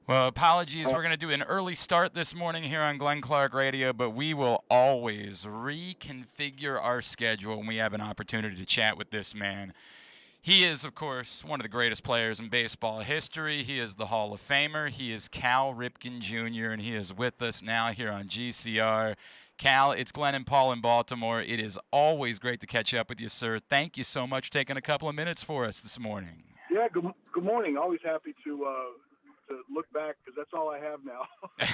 Well, apologies. We're going to do an early start this morning here on Glenn Clark Radio, but we will always reconfigure our schedule when we have an opportunity to chat with this man. He is, of course, one of the greatest players in baseball history. He is the Hall of Famer. He is Cal Ripken Jr., and he is with us now here on GCR. Cal, it's Glenn and Paul in Baltimore. It is always great to catch up with you, sir. Thank you so much for taking a couple of minutes for us this morning. Yeah, good morning. Always happy to look back because that's all I have now.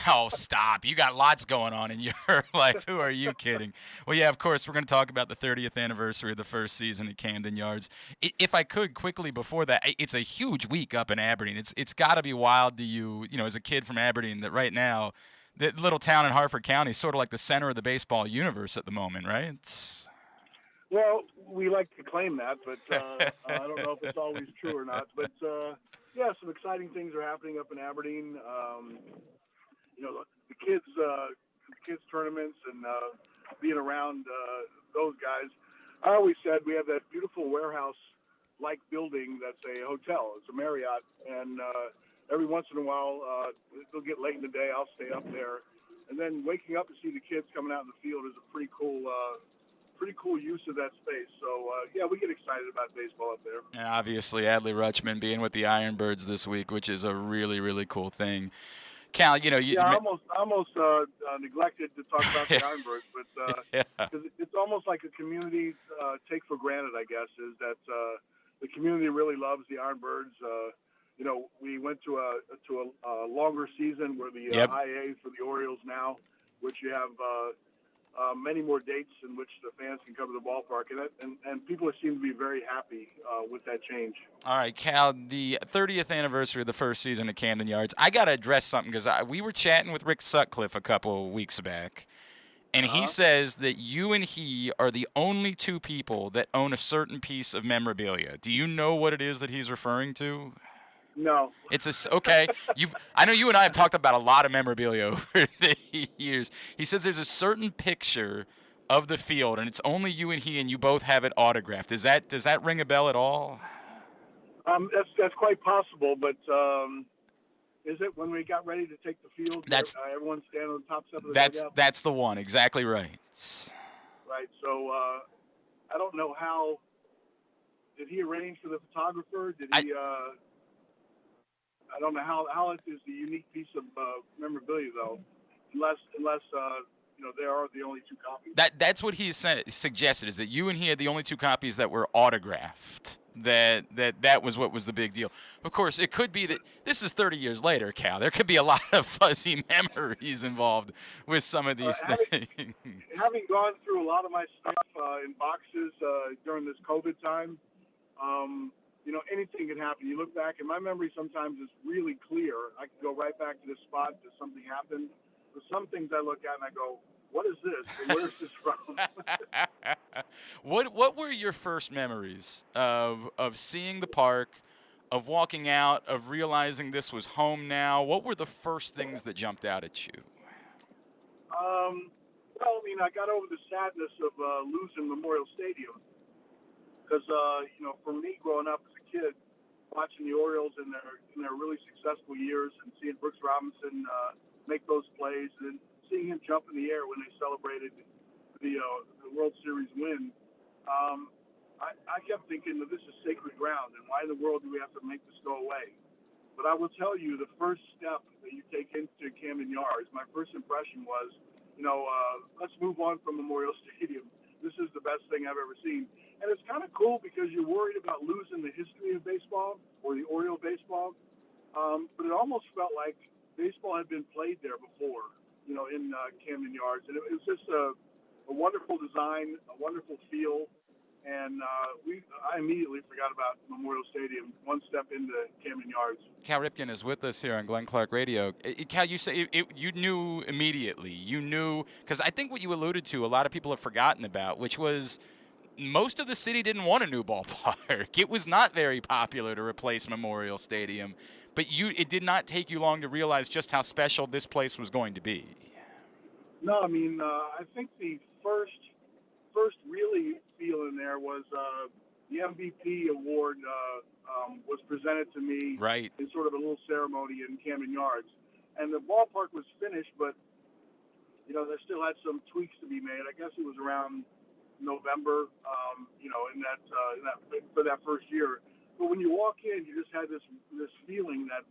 Oh, stop. You got lots going on in your life. Who are you kidding? Well, yeah, of course, we're going to talk about the 30th anniversary of the first season at Camden Yards. If I could quickly before that, it's a huge week up in Aberdeen. It's got to be wild to you, as a kid from Aberdeen, that right now, the little town in Harford County is sort of like the center of the baseball universe at the moment, right? Well, we like to claim that, but I don't know if it's always true or not. But yeah, some exciting things are happening up in Aberdeen. The kids tournaments and being around those guys. I always said we have that beautiful warehouse-like building that's a hotel. It's a Marriott, and every once in a while it'll get late in the day. I'll stay up there, and then waking up to see the kids coming out in the field is a pretty cool use of that space. So, yeah, we get excited about baseball up there. And obviously, Adley Rutschman being with the Ironbirds this week, which is a really, really cool thing. Cal, Yeah, I almost neglected to talk about the Ironbirds, but yeah. cause it's almost like a community take for granted, I guess, is that the community really loves the Ironbirds. We went to a longer season where the Yep. IA for the Orioles now, which you have many more dates in which the fans can come to the ballpark, and people seem to be very happy with that change. All right, Cal, the 30th anniversary of the first season at Camden Yards. I got to address something because we were chatting with Rick Sutcliffe a couple of weeks back, and he Uh-huh. says that you and he are the only two people that own a certain piece of memorabilia. Do you know what it is that he's referring to? No. Okay. I know you and I have talked about a lot of memorabilia over the years. He says there's a certain picture of the field, and it's only you and he, and you both have it autographed. Does that ring a bell at all? That's quite possible, but is it when we got ready to take the field? That's Everyone standing on the top step of the that's dugout? that's the one. Exactly right. Right. So I don't know how. Did he arrange for the photographer? Did I he? I don't know how it is a unique piece of memorabilia though, unless they are the only two copies. that's what he suggested, is that you and he had the only two copies that were autographed. That was what was the big deal. Of course, it could be that this is 30 years later, Cal. There could be a lot of fuzzy memories involved with some of these things. Having gone through a lot of my stuff in boxes during this COVID time, anything can happen. You look back, and my memory sometimes is really clear. I can go right back to this spot that something happened. But some things I look at and I go, what is this? And where's this from? What were your first memories of seeing the park, of walking out, of realizing this was home now? What were the first things that jumped out at you? Well, I got over the sadness of losing Memorial Stadium because, for me growing up as a kid, watching the Orioles in their really successful years and seeing Brooks Robinson make those plays and seeing him jump in the air when they celebrated the World Series win, I kept thinking that this is sacred ground, and why in the world do we have to make this go away? But I will tell you, the first step that you take into Camden Yards, my first impression was, let's move on from Memorial Stadium. This is the best thing I've ever seen. And it's kind of cool because you're worried about losing the history of baseball or the Oriole baseball. But it almost felt like baseball had been played there before, in Camden Yards. And it was just a wonderful design, a wonderful feel. And I immediately forgot about Memorial Stadium one step into Camden Yards. Cal Ripken is with us here on Glenn Clark Radio. Cal, you say you knew immediately. You knew, because I think what you alluded to, a lot of people have forgotten about, which was most of the city didn't want a new ballpark. It was not very popular to replace Memorial Stadium, but it did not take you long to realize just how special this place was going to be. No, I think the first really feeling there was the MVP award was presented to me Right. in sort of a little ceremony in Camden Yards, and the ballpark was finished, but they still had some tweaks to be made. I guess it was around November, in that for that first year. But when you walk in, you just had this feeling that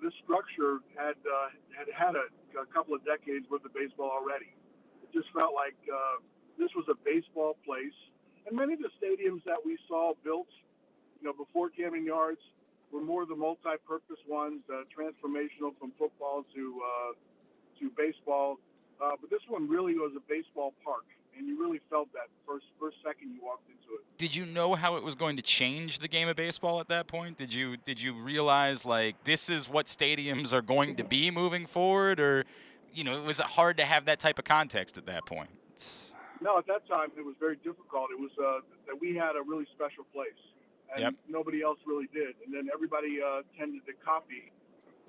this structure had a couple of decades worth of baseball already. It just felt like this was a baseball place. And many of the stadiums that we saw built, before Camden Yards were more the multi-purpose ones, transformational from football to baseball. But this one really was a baseball park, and you really felt that first second you walked into it. Did you know how it was going to change the game of baseball at that point? Did you realize like this is what stadiums are going to be moving forward, or was it hard to have that type of context at that point? No, at that time it was very difficult. It was that we had a really special place, Yep. and nobody else really did. And then everybody tended to copy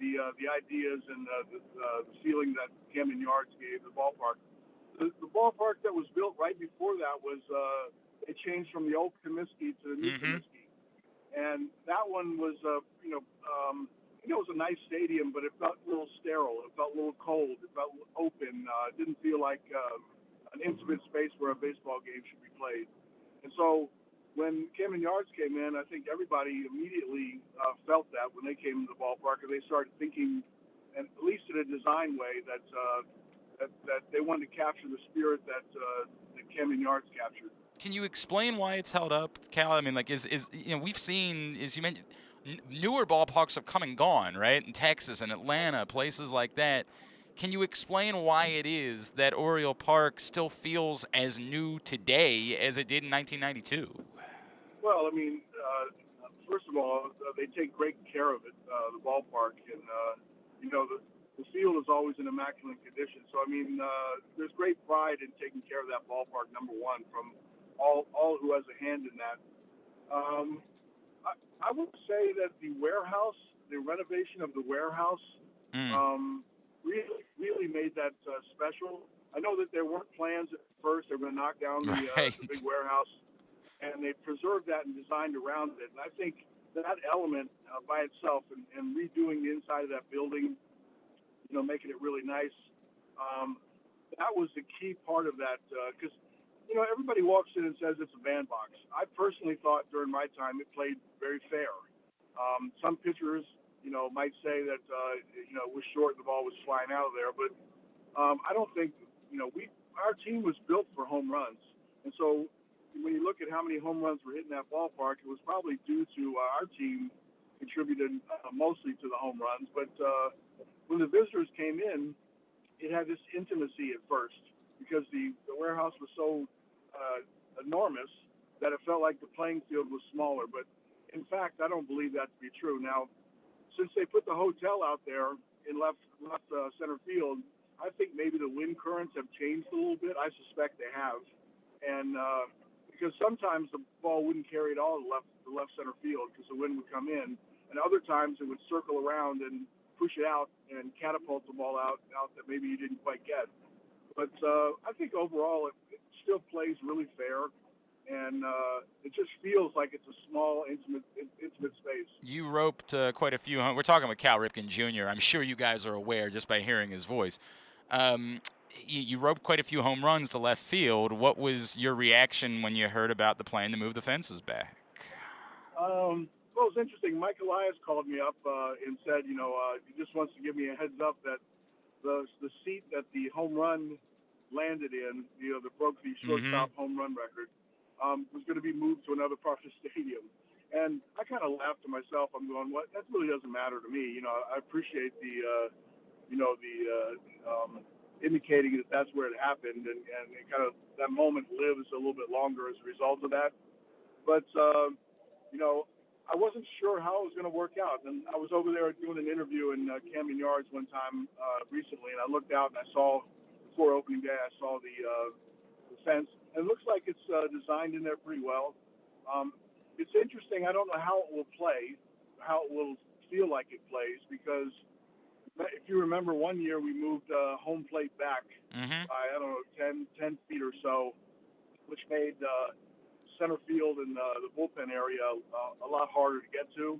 the ideas and the feeling that Camden Yards gave the ballpark. The ballpark that was built right before that was it changed from the old Comiskey to the new Mm-hmm. Comiskey, and that one was it was a nice stadium, but it felt a little sterile. It felt a little cold. It felt open. It didn't feel like an intimate space where a baseball game should be played. And so when Camden Yards came in, I think everybody immediately felt that when they came to the ballpark, and they started thinking, and at least in a design way, that they wanted to capture the spirit that Camden Yards captured. Can you explain why it's held up, Cal? I mean, like, is we've seen, as you mentioned, newer ballparks have come and gone, right? In Texas and Atlanta, places like that. Can you explain why it is that Oriole Park still feels as new today as it did in 1992? Well, I mean, first of all, they take great care of it, the ballpark, and the field is always in immaculate condition. So I mean, there's great pride in taking care of that ballpark. Number one, from all who has a hand in that. Um, I would say that the renovation of the warehouse, Mm. um, really made that special. I know that there weren't plans at first. They were going to knock down the Right. big warehouse, and they preserved that and designed around it. And I think that element by itself, and redoing the inside of that building, making it really nice, that was the key part of that. Because everybody walks in and says it's a bandbox. I personally thought during my time it played very fair. Some pitchers, might say that it was short and the ball was flying out of there, but I don't think our team was built for home runs, and so when you look at how many home runs were hitting that ballpark, it was probably due to our team contributed mostly to the home runs. But when the visitors came in, it had this intimacy at first because the warehouse was so enormous that it felt like the playing field was smaller. But in fact, I don't believe that to be true. Now, since they put the hotel out there in left center field, I think maybe the wind currents have changed a little bit. I suspect they have, and because sometimes the ball wouldn't carry at all to the left center field because the wind would come in, and other times it would circle around and push it out and catapult the ball out that maybe you didn't quite get. But I think overall it still plays really fair, and it just feels like it's a small, intimate space. You roped quite a few. We're talking with Cal Ripken Jr. I'm sure you guys are aware just by hearing his voice. Um, you roped quite a few home runs to left field. What was your reaction when you heard about the plan to move the fences back? Well, it was interesting. Mike Elias called me up and said, he just wants to give me a heads up that the seat that the home run landed in, that broke the Mm-hmm. shortstop home run record, was going to be moved to another part of the stadium. And I kind of laughed to myself. I'm going, what? That really doesn't matter to me. I appreciate the indicating that that's where it happened, and it kind of that moment lives a little bit longer as a result of that. But I wasn't sure how it was going to work out. And I was over there doing an interview in Camden Yards one time recently, and I looked out and I saw before opening day, I saw the fence, and it looks like it's designed in there pretty well. It's interesting. I don't know how it will play, how it will feel like it plays, because if you remember, one year we moved home plate back Mm-hmm. by, I don't know, 10 feet or so, which made center field and the bullpen area a lot harder to get to.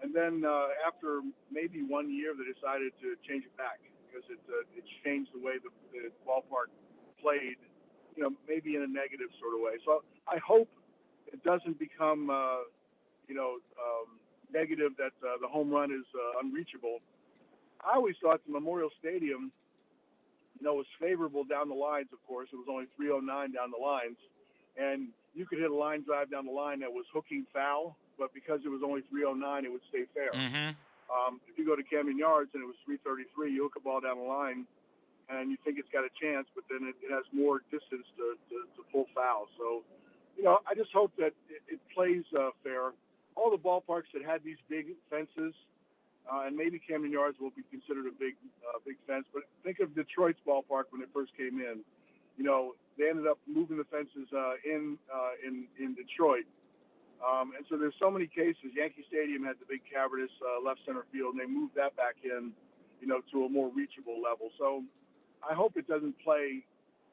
And then after maybe 1 year, they decided to change it back because it changed the way the ballpark played, maybe in a negative sort of way. So I hope it doesn't become, negative that the home run is unreachable. I always thought the Memorial Stadium, was favorable down the lines, of course. It was only 309 down the lines. And you could hit a line drive down the line that was hooking foul, but because it was only 309, it would stay fair. Mm-hmm. If you go to Camden Yards and it was 333, you hook a ball down the line, and you think it's got a chance, but then it has more distance to pull foul. So, I just hope that it plays fair. All the ballparks that had these big fences, and maybe Camden Yards will be considered a big fence, but think of Detroit's ballpark when it first came in. They ended up moving the fences in Detroit. And so there's so many cases. Yankee Stadium had the big cavernous left center field, and they moved that back in, to a more reachable level. So I hope it doesn't play,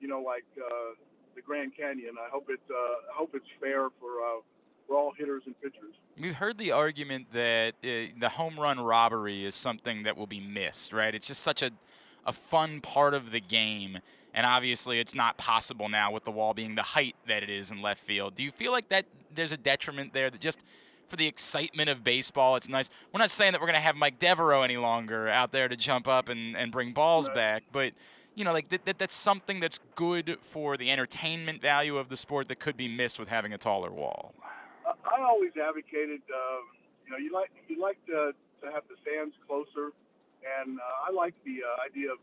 like the Grand Canyon. I hope it's fair for all hitters and pitchers. We've heard the argument that the home run robbery is something that will be missed, right? It's just such a fun part of the game. And obviously it's not possible now with the wall being the height that it is in left field. Do you feel like that there's a detriment there, that just for the excitement of baseball, it's nice? We're not saying that we're going to have Mike Devereaux any longer out there to jump up and bring balls back, but that's something that's good for the entertainment value of the sport that could be missed with having a taller wall. I always advocated, you like to have the fans closer, and I like the idea of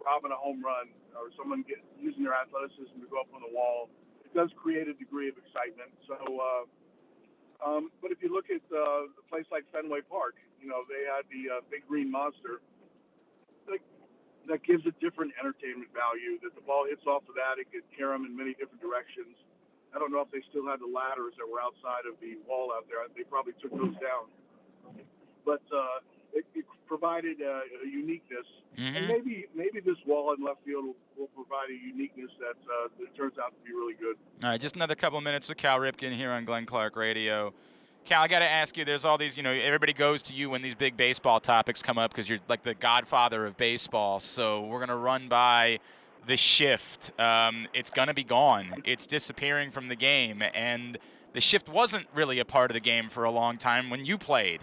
robbing a home run or someone using their athleticism to go up on the wall. It does create a degree of excitement. So, but if you look at a place like Fenway Park, they had the big green monster. That gives a different entertainment value, that the ball hits off of that. It could carry them in many different directions. I don't know if they still had the ladders that were outside of the wall out there. They probably took those down. But it provided a uniqueness. Mm-hmm. And maybe this wall in left field will provide a uniqueness that turns out to be really good. All right, just another couple of minutes with Cal Ripken here on Glenn Clark Radio. Cal, I got to ask you, there's all these, everybody goes to you when these big baseball topics come up because you're like the godfather of baseball. So we're going to run by the shift. It's going to be gone. It's disappearing from the game. And the shift wasn't really a part of the game for a long time when you played.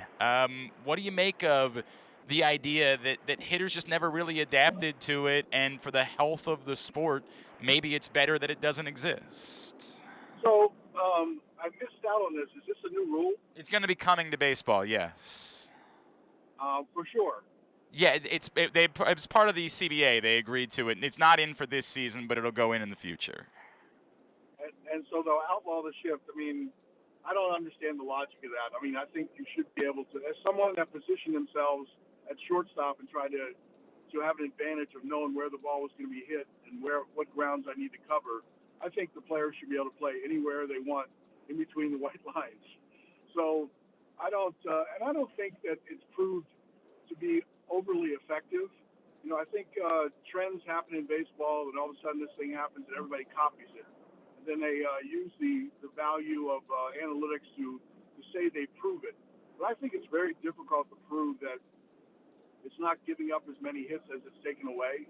What do you make of the idea that hitters just never really adapted to it, and for the health of the sport, maybe it's better that it doesn't exist? So I missed out on this. Is this a new rule? It's going to be coming to baseball, yes. For sure. Yeah, it's part of the CBA. They agreed to it. It's not in for this season, but it'll go in the future. And so they'll outlaw the shift. I mean, I don't understand the logic of that. I mean, I think you should be able to, as someone that positioned themselves at shortstop and tried to have an advantage of knowing where the ball was going to be hit and what grounds I need to cover, I think the players should be able to play anywhere they want in between the white lines. So I don't think that it's proved to be overly effective. I think trends happen in baseball, and all of a sudden this thing happens and everybody copies it. And then they use the value of analytics to say they prove it. But I think it's very difficult to prove that it's not giving up as many hits as it's taken away.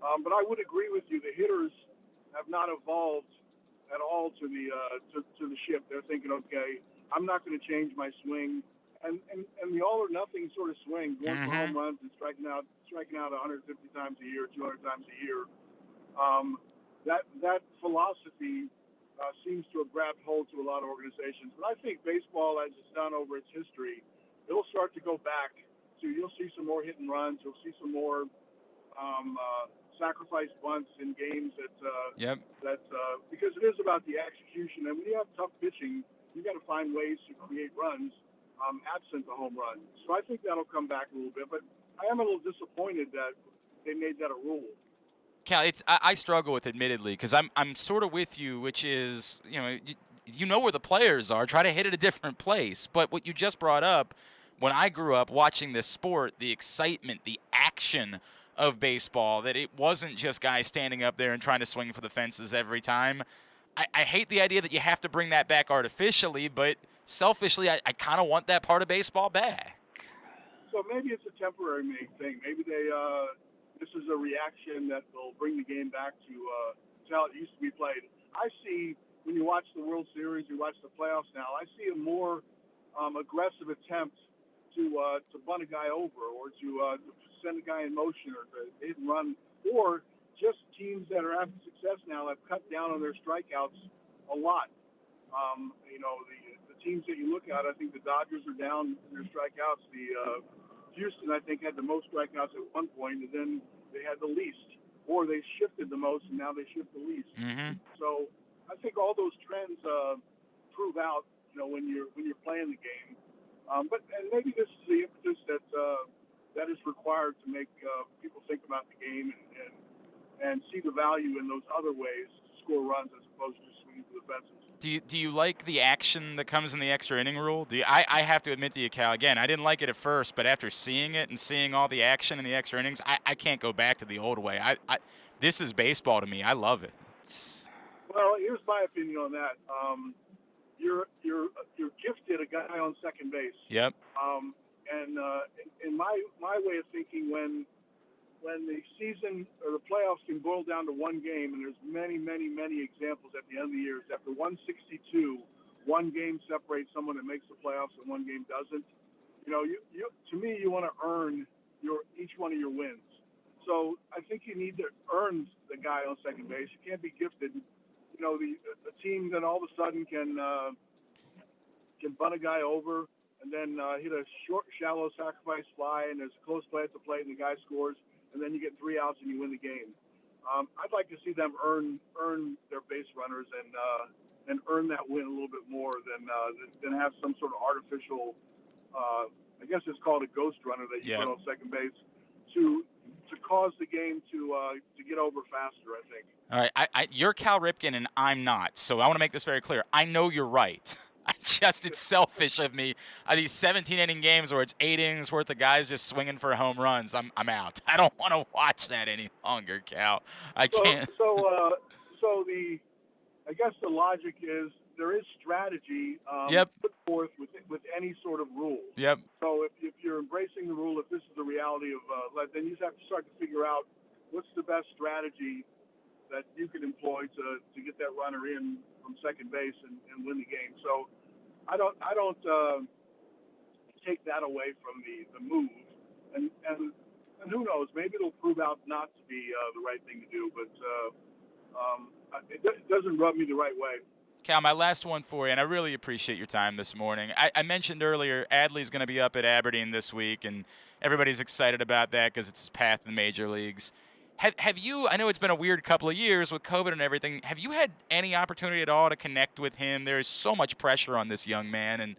But I would agree with you. The hitters have not evolved at all to the shift. They're thinking, okay, I'm not going to change my swing. And the all or nothing sort of swing, going for home runs and striking out 150 times a year, 200 times a year. That philosophy seems to have grabbed hold to a lot of organizations. But I think baseball, as it's done over its history, it'll start to go back to, you'll see some more hit and runs. You'll see some more sacrifice bunts in games because it is about the execution. And when you have tough pitching, you got to find ways to create runs absent the home run. So I think that'll come back a little bit. But I am a little disappointed that they made that a rule. Cal, I struggle with, admittedly, because I'm sort of with you, which is, you know where the players are. Try to hit at a different place. But what you just brought up, when I grew up watching this sport, the excitement, the action of baseball, that it wasn't just guys standing up there and trying to swing for the fences every time. I hate the idea that you have to bring that back artificially, but selfishly, I kind of want that part of baseball back. So maybe it's a temporary thing. Maybe this is a reaction that will bring the game back to how it used to be played. I see when you watch the World Series, you watch the playoffs now. I see a more aggressive attempt to bunt a guy over, or to send a guy in motion, or to hit and run, or just teams that are having success now have cut down on their strikeouts a lot. The teams that you look at, I think the Dodgers are down in their strikeouts. The Houston, I think, had the most strikeouts at one point, and then they had the least, or they shifted the most, and now they shift the least. Mm-hmm. So I think all those trends prove out, when you're playing the game. And maybe this is the impetus that is required to make people think about the game and see the value in those other ways to score runs as opposed to swinging for the fences. Do you like the action that comes in the extra inning rule? I have to admit to you, Cal, again, I didn't like it at first, but after seeing it and seeing all the action in the extra innings, I can't go back to the old way. This is baseball to me. I love it. Well, here's my opinion on that. You're gifted a guy on second base. Yep. And in my way of thinking, when the season or the playoffs can boil down to one game, and there's many, many, many examples at the end of the year, after 162, one game separates someone that makes the playoffs and one game doesn't. To me, you want to earn each one of your wins. So I think you need to earn the guy on second base. You can't be gifted. The team then all of a sudden can bunt a guy over and then hit a short, shallow sacrifice fly, and there's a close play at the plate, and the guy scores, and then you get 3 outs and you win the game. I'd like to see them earn their base runners and earn that win a little bit more than have some sort of artificial, I guess it's called a ghost runner that you put on second base to cause the game to get over faster, I think. All right, you're Cal Ripken and I'm not, so I want to make this very clear. I know you're right. It's selfish of me. These 17-inning games where it's 8 innings worth of guys just swinging for home runs, I'm out. I don't want to watch that any longer, Cal. I can't. I guess the logic is there is strategy put forth with any sort of rule. Yep. So if you're embracing the rule, if this is the reality of then you just have to start to figure out what's the best strategy that you can employ to get that runner in from second base and win the game. So I don't take that away from the move. And who knows, maybe it'll prove out not to be the right thing to do, but it doesn't rub me the right way. Cal, my last one for you, and I really appreciate your time this morning. I mentioned earlier Adley's going to be up at Aberdeen this week, and everybody's excited about that because it's his path to the major leagues. Have you, I know it's been a weird couple of years with COVID and everything, have you had any opportunity at all to connect with him? There is so much pressure on this young man, and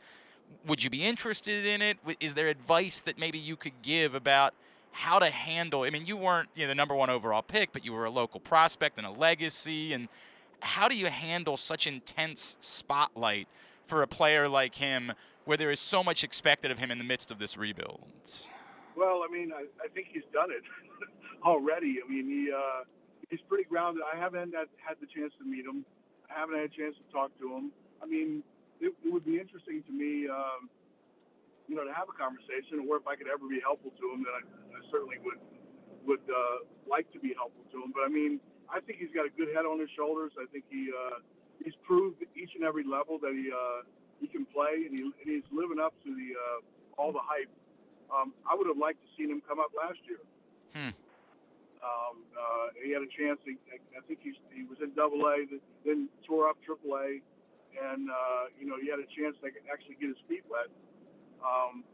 would you be interested in it? Is there advice that maybe you could give about how to handle, I mean, you weren't the number 1 overall pick, but you were a local prospect and a legacy, and how do you handle such intense spotlight for a player like him where there is so much expected of him in the midst of this rebuild? Well, I mean, I think he's done it already. I mean, he's pretty grounded. I haven't had the chance to meet him. I haven't had a chance to talk to him. I mean, it would be interesting to me, to have a conversation, or if I could ever be helpful to him, then I certainly would like to be helpful to him. But I mean, I think he's got a good head on his shoulders. I think he's proved at each and every level that he can play, and he's living up to all the hype. I would have liked to seen him come up last year. He had a chance. I think he was in Double-A, then tore up Triple-A, and he had a chance to actually get his feet wet.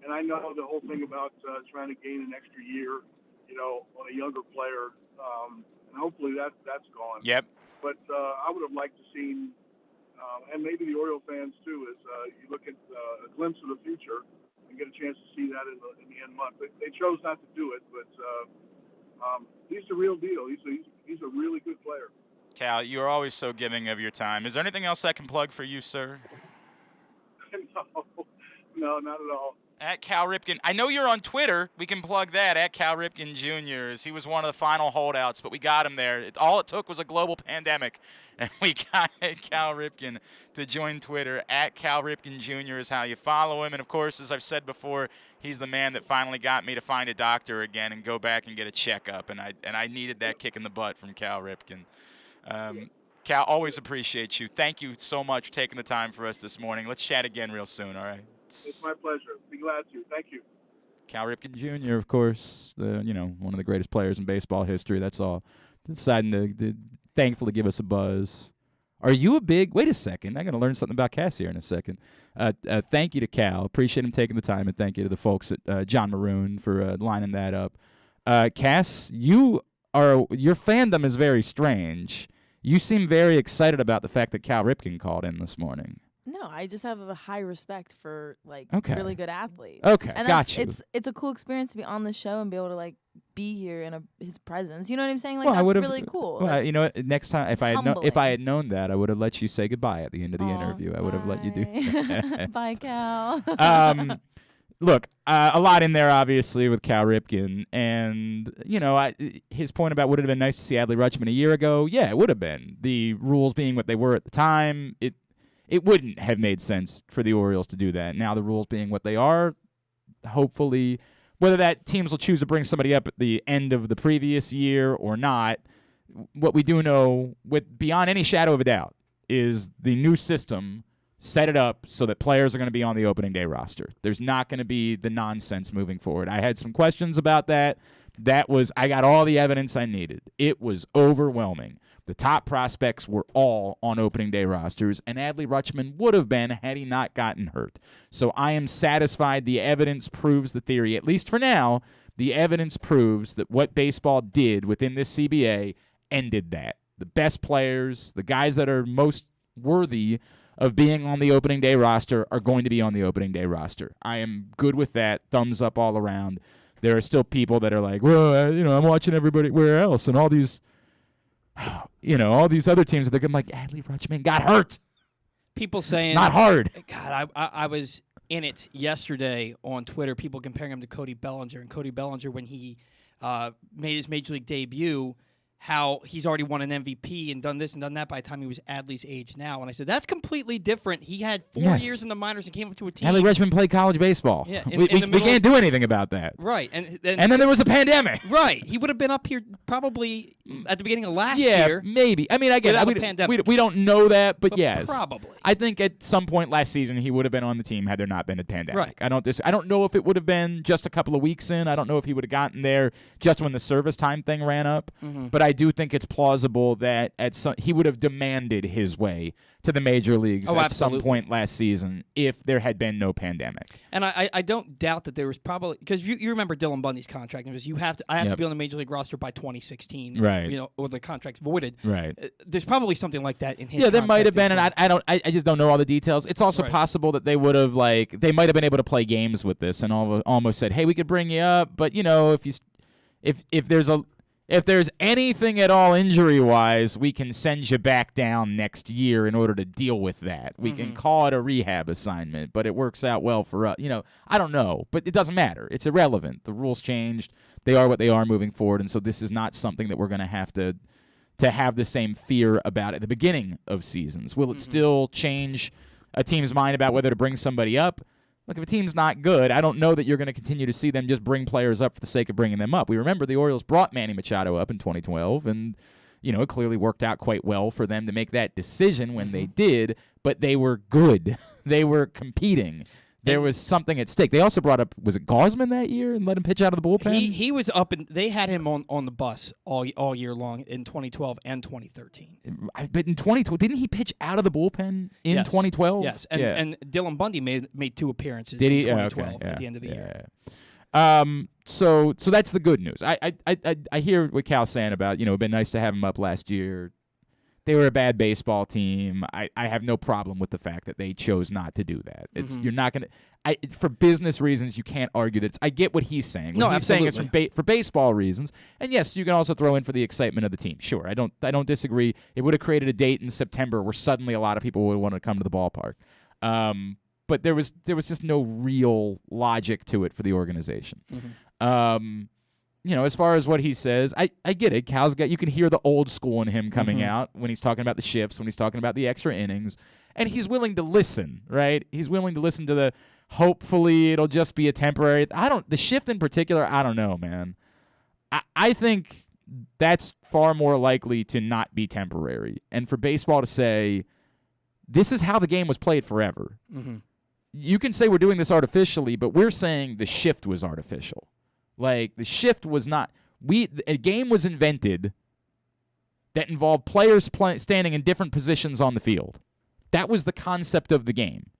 And I know the whole thing about trying to gain an extra year, on a younger player, and hopefully that's gone. Yep. But I would have liked to seen, and maybe the Oriole fans too, is you look at a glimpse of the future and get a chance to see that in the end month. But they chose not to do it, but he's the real deal. He's a really good player. Cal, you're always so giving of your time. Is there anything else I can plug for you, sir? No, not at all. At Cal Ripken. I know you're on Twitter. We can plug that, at Cal Ripken Jr. He was one of the final holdouts, but we got him there. All it took was a global pandemic, and we got Cal Ripken to join Twitter. At Cal Ripken Jr. is how you follow him. And, of course, as I've said before, he's the man that finally got me to find a doctor again and go back and get a checkup, and I needed that kick in the butt from Cal Ripken. Cal, always appreciate you. Thank you so much for taking the time for us this morning. Let's chat again real soon, all right? It's my pleasure. Be glad to. Thank you. Cal Ripken Jr., of course, one of the greatest players in baseball history. That's all. Deciding to thankfully give us a buzz. Are you a big – wait a second. I'm going to learn something about Cass here in a second. Thank you to Cal. Appreciate him taking the time, and thank you to the folks at John Maroon for lining that up. Cass, your fandom is very strange. You seem very excited about the fact that Cal Ripken called in this morning. No, I just have a high respect for really good athletes. Okay, and got you. It's a cool experience to be on the show and be able to be here in his presence. You know what I'm saying? Well, that's really cool. Well, next time if I had known that, I would have let you say goodbye at the end of the interview. I would have let you do that. Bye, Cal. Look, a lot in there, obviously, with Cal Ripken. And, his point about would it have been nice to see Adley Rutschman a year ago? Yeah, it would have been. The rules being what they were at the time, it wouldn't have made sense for the Orioles to do that. Now the rules being what they are, hopefully, whether that teams will choose to bring somebody up at the end of the previous year or not, what we do know, with beyond any shadow of a doubt, is the new system set it up so that players are going to be on the opening day roster. There's not going to be the nonsense moving forward. I had some questions about that. I got all the evidence I needed. It was overwhelming. The top prospects were all on opening day rosters, and Adley Rutschman would have been had he not gotten hurt. So I am satisfied the evidence proves the theory, at least for now. The evidence proves that what baseball did within this CBA ended that. The best players, the guys that are most worthy of being on the opening day roster are going to be on the opening day roster. I am good with that. Thumbs up all around. There are still people that are like, well, I'm watching everybody where else, and all these other teams that they're like, Adley Rutschman got hurt. People saying it's not hard. God, I was in it yesterday on Twitter. People comparing him to Cody Bellinger, and Cody Bellinger when he made his major league debut, how he's already won an MVP and done this and done that by the time he was Adley's age now. And I said, that's completely different. He had 4 years in the minors and came up to a team. Adley Rutschman played college baseball. Yeah, we can't do anything about that. Right. And then there was a pandemic. Right. He would have been up here probably at the beginning of last year. Yeah, maybe. I mean, I get it. We don't know that, but yes. Probably. I think at some point last season he would have been on the team had there not been a pandemic. Right. I don't know if it would have been just a couple of weeks in. I don't know if he would have gotten there just when the service time thing ran up. Mm-hmm. But I do think it's plausible that he would have demanded his way to the major leagues at some point last season if there had been no pandemic. And I don't doubt that there was probably, because you remember Dylan Bundy's contract, and it was I have to be on the major league roster by 2016, right? Or the contract's voided, right? There's probably something like that in his. Yeah, there might have been, and I just don't know all the details. It's also possible that they would have they might have been able to play games with this and almost said, hey, we could bring you up, but if there's anything at all injury-wise, we can send you back down next year in order to deal with that. We can call it a rehab assignment, but it works out well for us. I don't know, but it doesn't matter. It's irrelevant. The rules changed. They are what they are moving forward, and so this is not something that we're going to have to have the same fear about at the beginning of seasons. Will it still change a team's mind about whether to bring somebody up? Look, if a team's not good, I don't know that you're going to continue to see them just bring players up for the sake of bringing them up. We remember the Orioles brought Manny Machado up in 2012, and it clearly worked out quite well for them to make that decision when they did, but they were good. They were competing. There was something at stake. They also brought up, was it Gausman that year, and let him pitch out of the bullpen? He was up, and they had him on the bus all year long in 2012 and 2013. But in 2012, didn't he pitch out of the bullpen in 2012? Yes, and Dylan Bundy made 2 appearances in 2012 at the end of the year. So that's the good news. I hear what Cal's saying about, it'd been nice to have him up last year. They were a bad baseball team. I have no problem with the fact that they chose not to do that. You're not going to – for business reasons, you can't argue that I get what he's saying. What he's saying is for baseball reasons. And, yes, you can also throw in for the excitement of the team. Sure, I don't disagree. It would have created a date in September where suddenly a lot of people would want to come to the ballpark. but there was just no real logic to it for the organization. As far as what he says, I get it. Cal's you can hear the old school in him coming out when he's talking about the shifts, when he's talking about the extra innings, and he's willing to listen, right? He's willing to listen to the hopefully it'll just be a temporary. The shift in particular, I don't know, man. I think that's far more likely to not be temporary. And for baseball to say, this is how the game was played forever. You can say we're doing this artificially, but we're saying the shift was artificial. Like, the shift was not. A game was invented that involved players standing in different positions on the field. That was the concept of the game.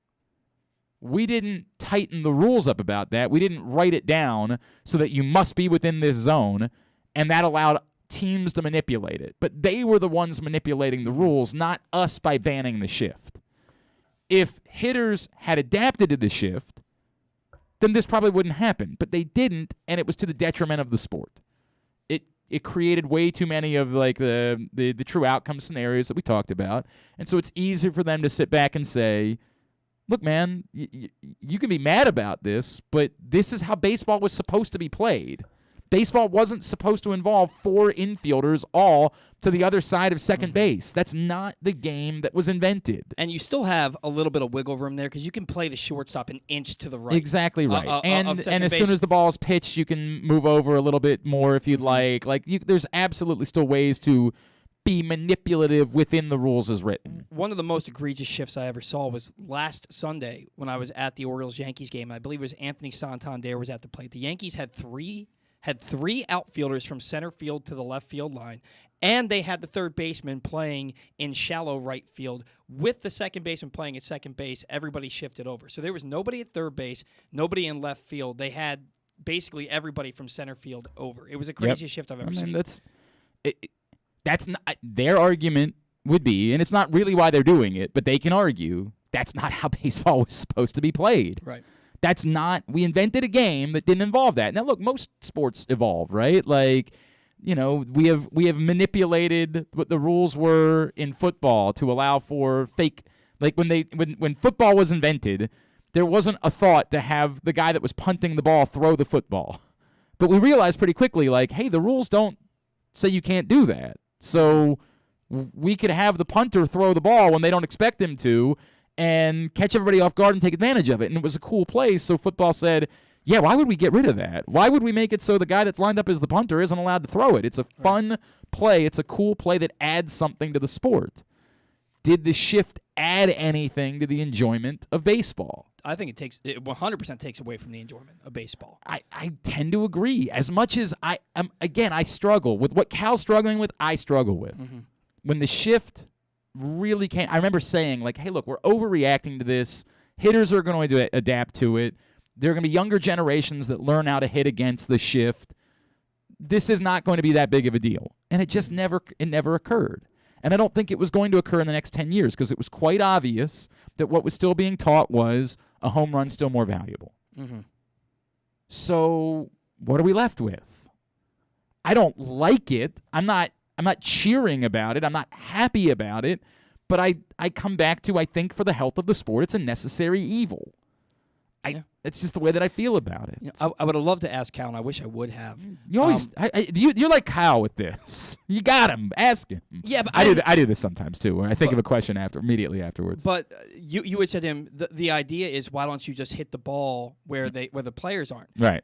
We didn't tighten the rules up about that. We didn't write it down so that you must be within this zone, and that allowed teams to manipulate it. But they were the ones manipulating the rules, not us by banning the shift. If hitters had adapted to the shift, then this probably wouldn't happen. But they didn't, and it was to the detriment of the sport. It created way too many of like the true outcome scenarios that we talked about. And so it's easy for them to sit back and say, look, man, you can be mad about this, but this is how baseball was supposed to be played. Baseball wasn't supposed to involve 4 infielders all to the other side of second base. That's not the game that was invented. And you still have a little bit of wiggle room there because you can play the shortstop an inch to the right. Exactly right. And as base. soon as the ball is pitched, you can move over a little bit more if you'd like. There's absolutely still ways to be manipulative within the rules as written. One of the most egregious shifts I ever saw was last Sunday when I was at the Orioles-Yankees game. I believe it was Anthony Santander was at the plate. The Yankees had three outfielders from center field to the left field line, and they had the third baseman playing in shallow right field with the second baseman playing at second base. Everybody shifted over. So there was nobody at third base, nobody in left field. They had basically everybody from center field over. It was the craziest shift I've ever seen. That's not their argument would be, and it's not really why they're doing it, but they can argue that's not how baseball was supposed to be played. Right. That's not. We invented a game that didn't involve that. Now, look, most sports evolve, right? Like, we have manipulated what the rules were in football to allow for fake. Like when football was invented, there wasn't a thought to have the guy that was punting the ball throw the football. But we realized pretty quickly, like, hey, the rules don't say you can't do that. So we could have the punter throw the ball when they don't expect him to, and catch everybody off guard and take advantage of it. And it was a cool play, so football said, yeah, why would we get rid of that? Why would we make it so the guy that's lined up as the punter isn't allowed to throw it? It's a fun play. It's a cool play that adds something to the sport. Did the shift add anything to the enjoyment of baseball? I think it 100% takes away from the enjoyment of baseball. I tend to agree. As much as I struggle with what Cal's struggling with, I struggle with. When the shift really can't. I remember saying, like, hey, look, we're overreacting to this. Hitters are going to adapt to it. There are going to be younger generations that learn how to hit against the shift. This is not going to be that big of a deal. And it never occurred. And I don't think it was going to occur in the next 10 years because it was quite obvious that what was still being taught was a home run still more valuable. So what are we left with? I don't like it. I'm not cheering about it. I'm not happy about it. But I come back to, I think for the health of the sport, it's a necessary evil. It's just the way that I feel about it. I would have loved to ask Cal, and I wish I would have. You always, you're like Kyle with this. You got him. Ask him. Yeah, but I do this sometimes too, where I think of a question immediately afterwards. But you had said to him, the idea is why don't you just hit the ball where the players aren't? Right.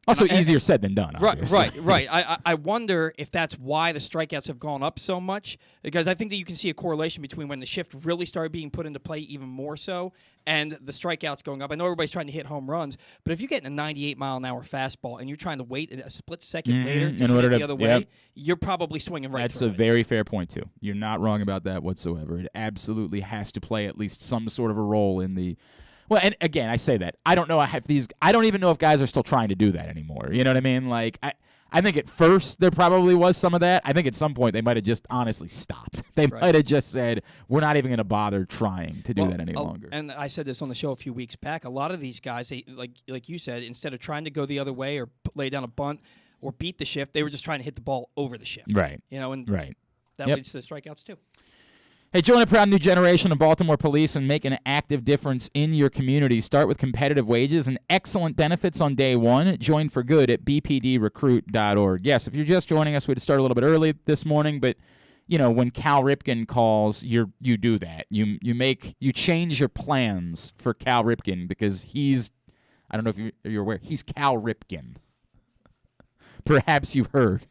Also, easier said than done. Right. I wonder if that's why the strikeouts have gone up so much, because I think that you can see a correlation between when the shift really started being put into play even more so and the strikeouts going up. I know everybody's trying to hit home runs, but if you're getting a 98-mile-an-hour fastball and you're trying to wait a split second later to hit it the other way, you're probably swinging right That's through a very fair point, too. You're not wrong about that whatsoever. It absolutely has to play at least some sort of a role in the... Well, and again, I say that. I don't know. I don't even know if guys are still trying to do that anymore. You know what I mean? Like, I think at first there probably was some of that. I think at some point they might have just honestly stopped. They might have just said, we're not even going to bother trying to do that any longer. And I said this on the show a few weeks back. A lot of these guys, they, like you said, instead of trying to go the other way or lay down a bunt or beat the shift, they were just trying to hit the ball over the shift. Right. And that leads to the strikeouts too. Hey, join a proud new generation of Baltimore police and make an active difference in your community. Start with competitive wages and excellent benefits on day one. Join for good at bpdrecruit.org. Yes, if you're just joining us, we had to start a little bit early this morning, but when Cal Ripken calls, you do that. You change your plans for Cal Ripken because he's, I don't know if you're aware, he's Cal Ripken. Perhaps you've heard.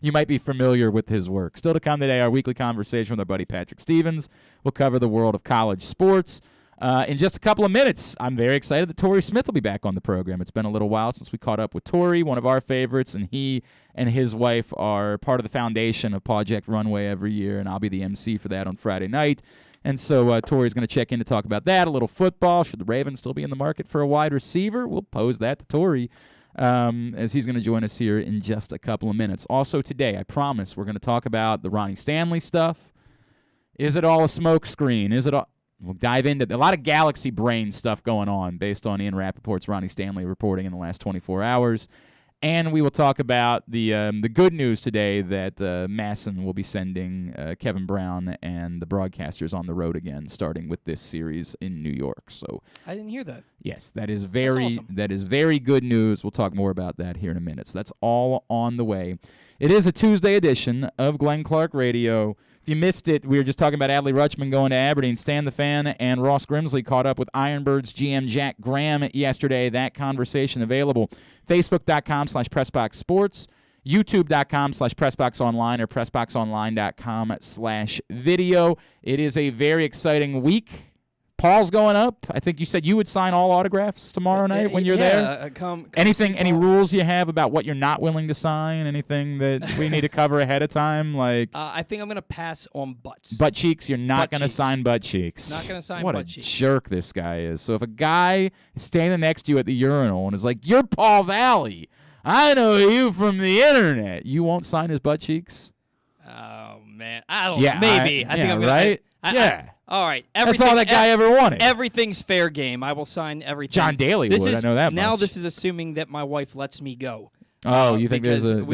You might be familiar with his work. Still to come today, our weekly conversation with our buddy Patrick Stevens. We'll cover the world of college sports. In just a couple of minutes, I'm very excited that Torrey Smith will be back on the program. It's been a little while since we caught up with Torrey, one of our favorites, and he and his wife are part of the foundation of Project Runway every year, and I'll be the MC for that on Friday night. And so Torrey's going to check in to talk about that, a little football. Should the Ravens still be in the market for a wide receiver? We'll pose that to Torrey. As he's going to join us here in just a couple of minutes. Also today, I promise, we're going to talk about the Ronnie Stanley stuff. Is it all a smokescreen? Is it all? We'll dive into a lot of galaxy brain stuff going on based on Ian Rappaport's Ronnie Stanley reporting in the last 24 hours. And we will talk about the good news today that Masson will be sending Kevin Brown and the broadcasters on the road again, starting with this series in New York. So I didn't hear that. yes, that is very awesome. That is very good news. We'll talk more about that here in a minute. So that's all on the way. It is a Tuesday edition of Glenn Clark Radio. If you missed it, we were just talking about Adley Rutschman going to Aberdeen. Stan the Fan and Ross Grimsley caught up with Ironbirds GM Jack Graham yesterday. That conversation available. Facebook.com/PressBoxSports, YouTube.com/PressBoxOnline, or PressBoxOnline.com/video. It is a very exciting week. Paul's going up. I think you said you would sign all autographs tomorrow night when you're there. Come Anything, any rules you have about what you're not willing to sign? Anything that we need to cover ahead of time? Like I think I'm going to pass on butts. butt cheeks, you're not going to sign butt cheeks. Not going to sign what butt a cheeks. jerk this guy is. So if a guy is standing next to you at the urinal and is like, "You're Paul Valley. I know you from the internet," you won't sign his butt cheeks? Oh, man. I don't Yeah, know. Maybe. I think I'm going right? to. Yeah. All right. That's all that guy ever wanted. Everything's fair game. I will sign everything. John Daly This would. is, I know that now much. This is assuming that my wife lets me go. Oh, you think because there's a...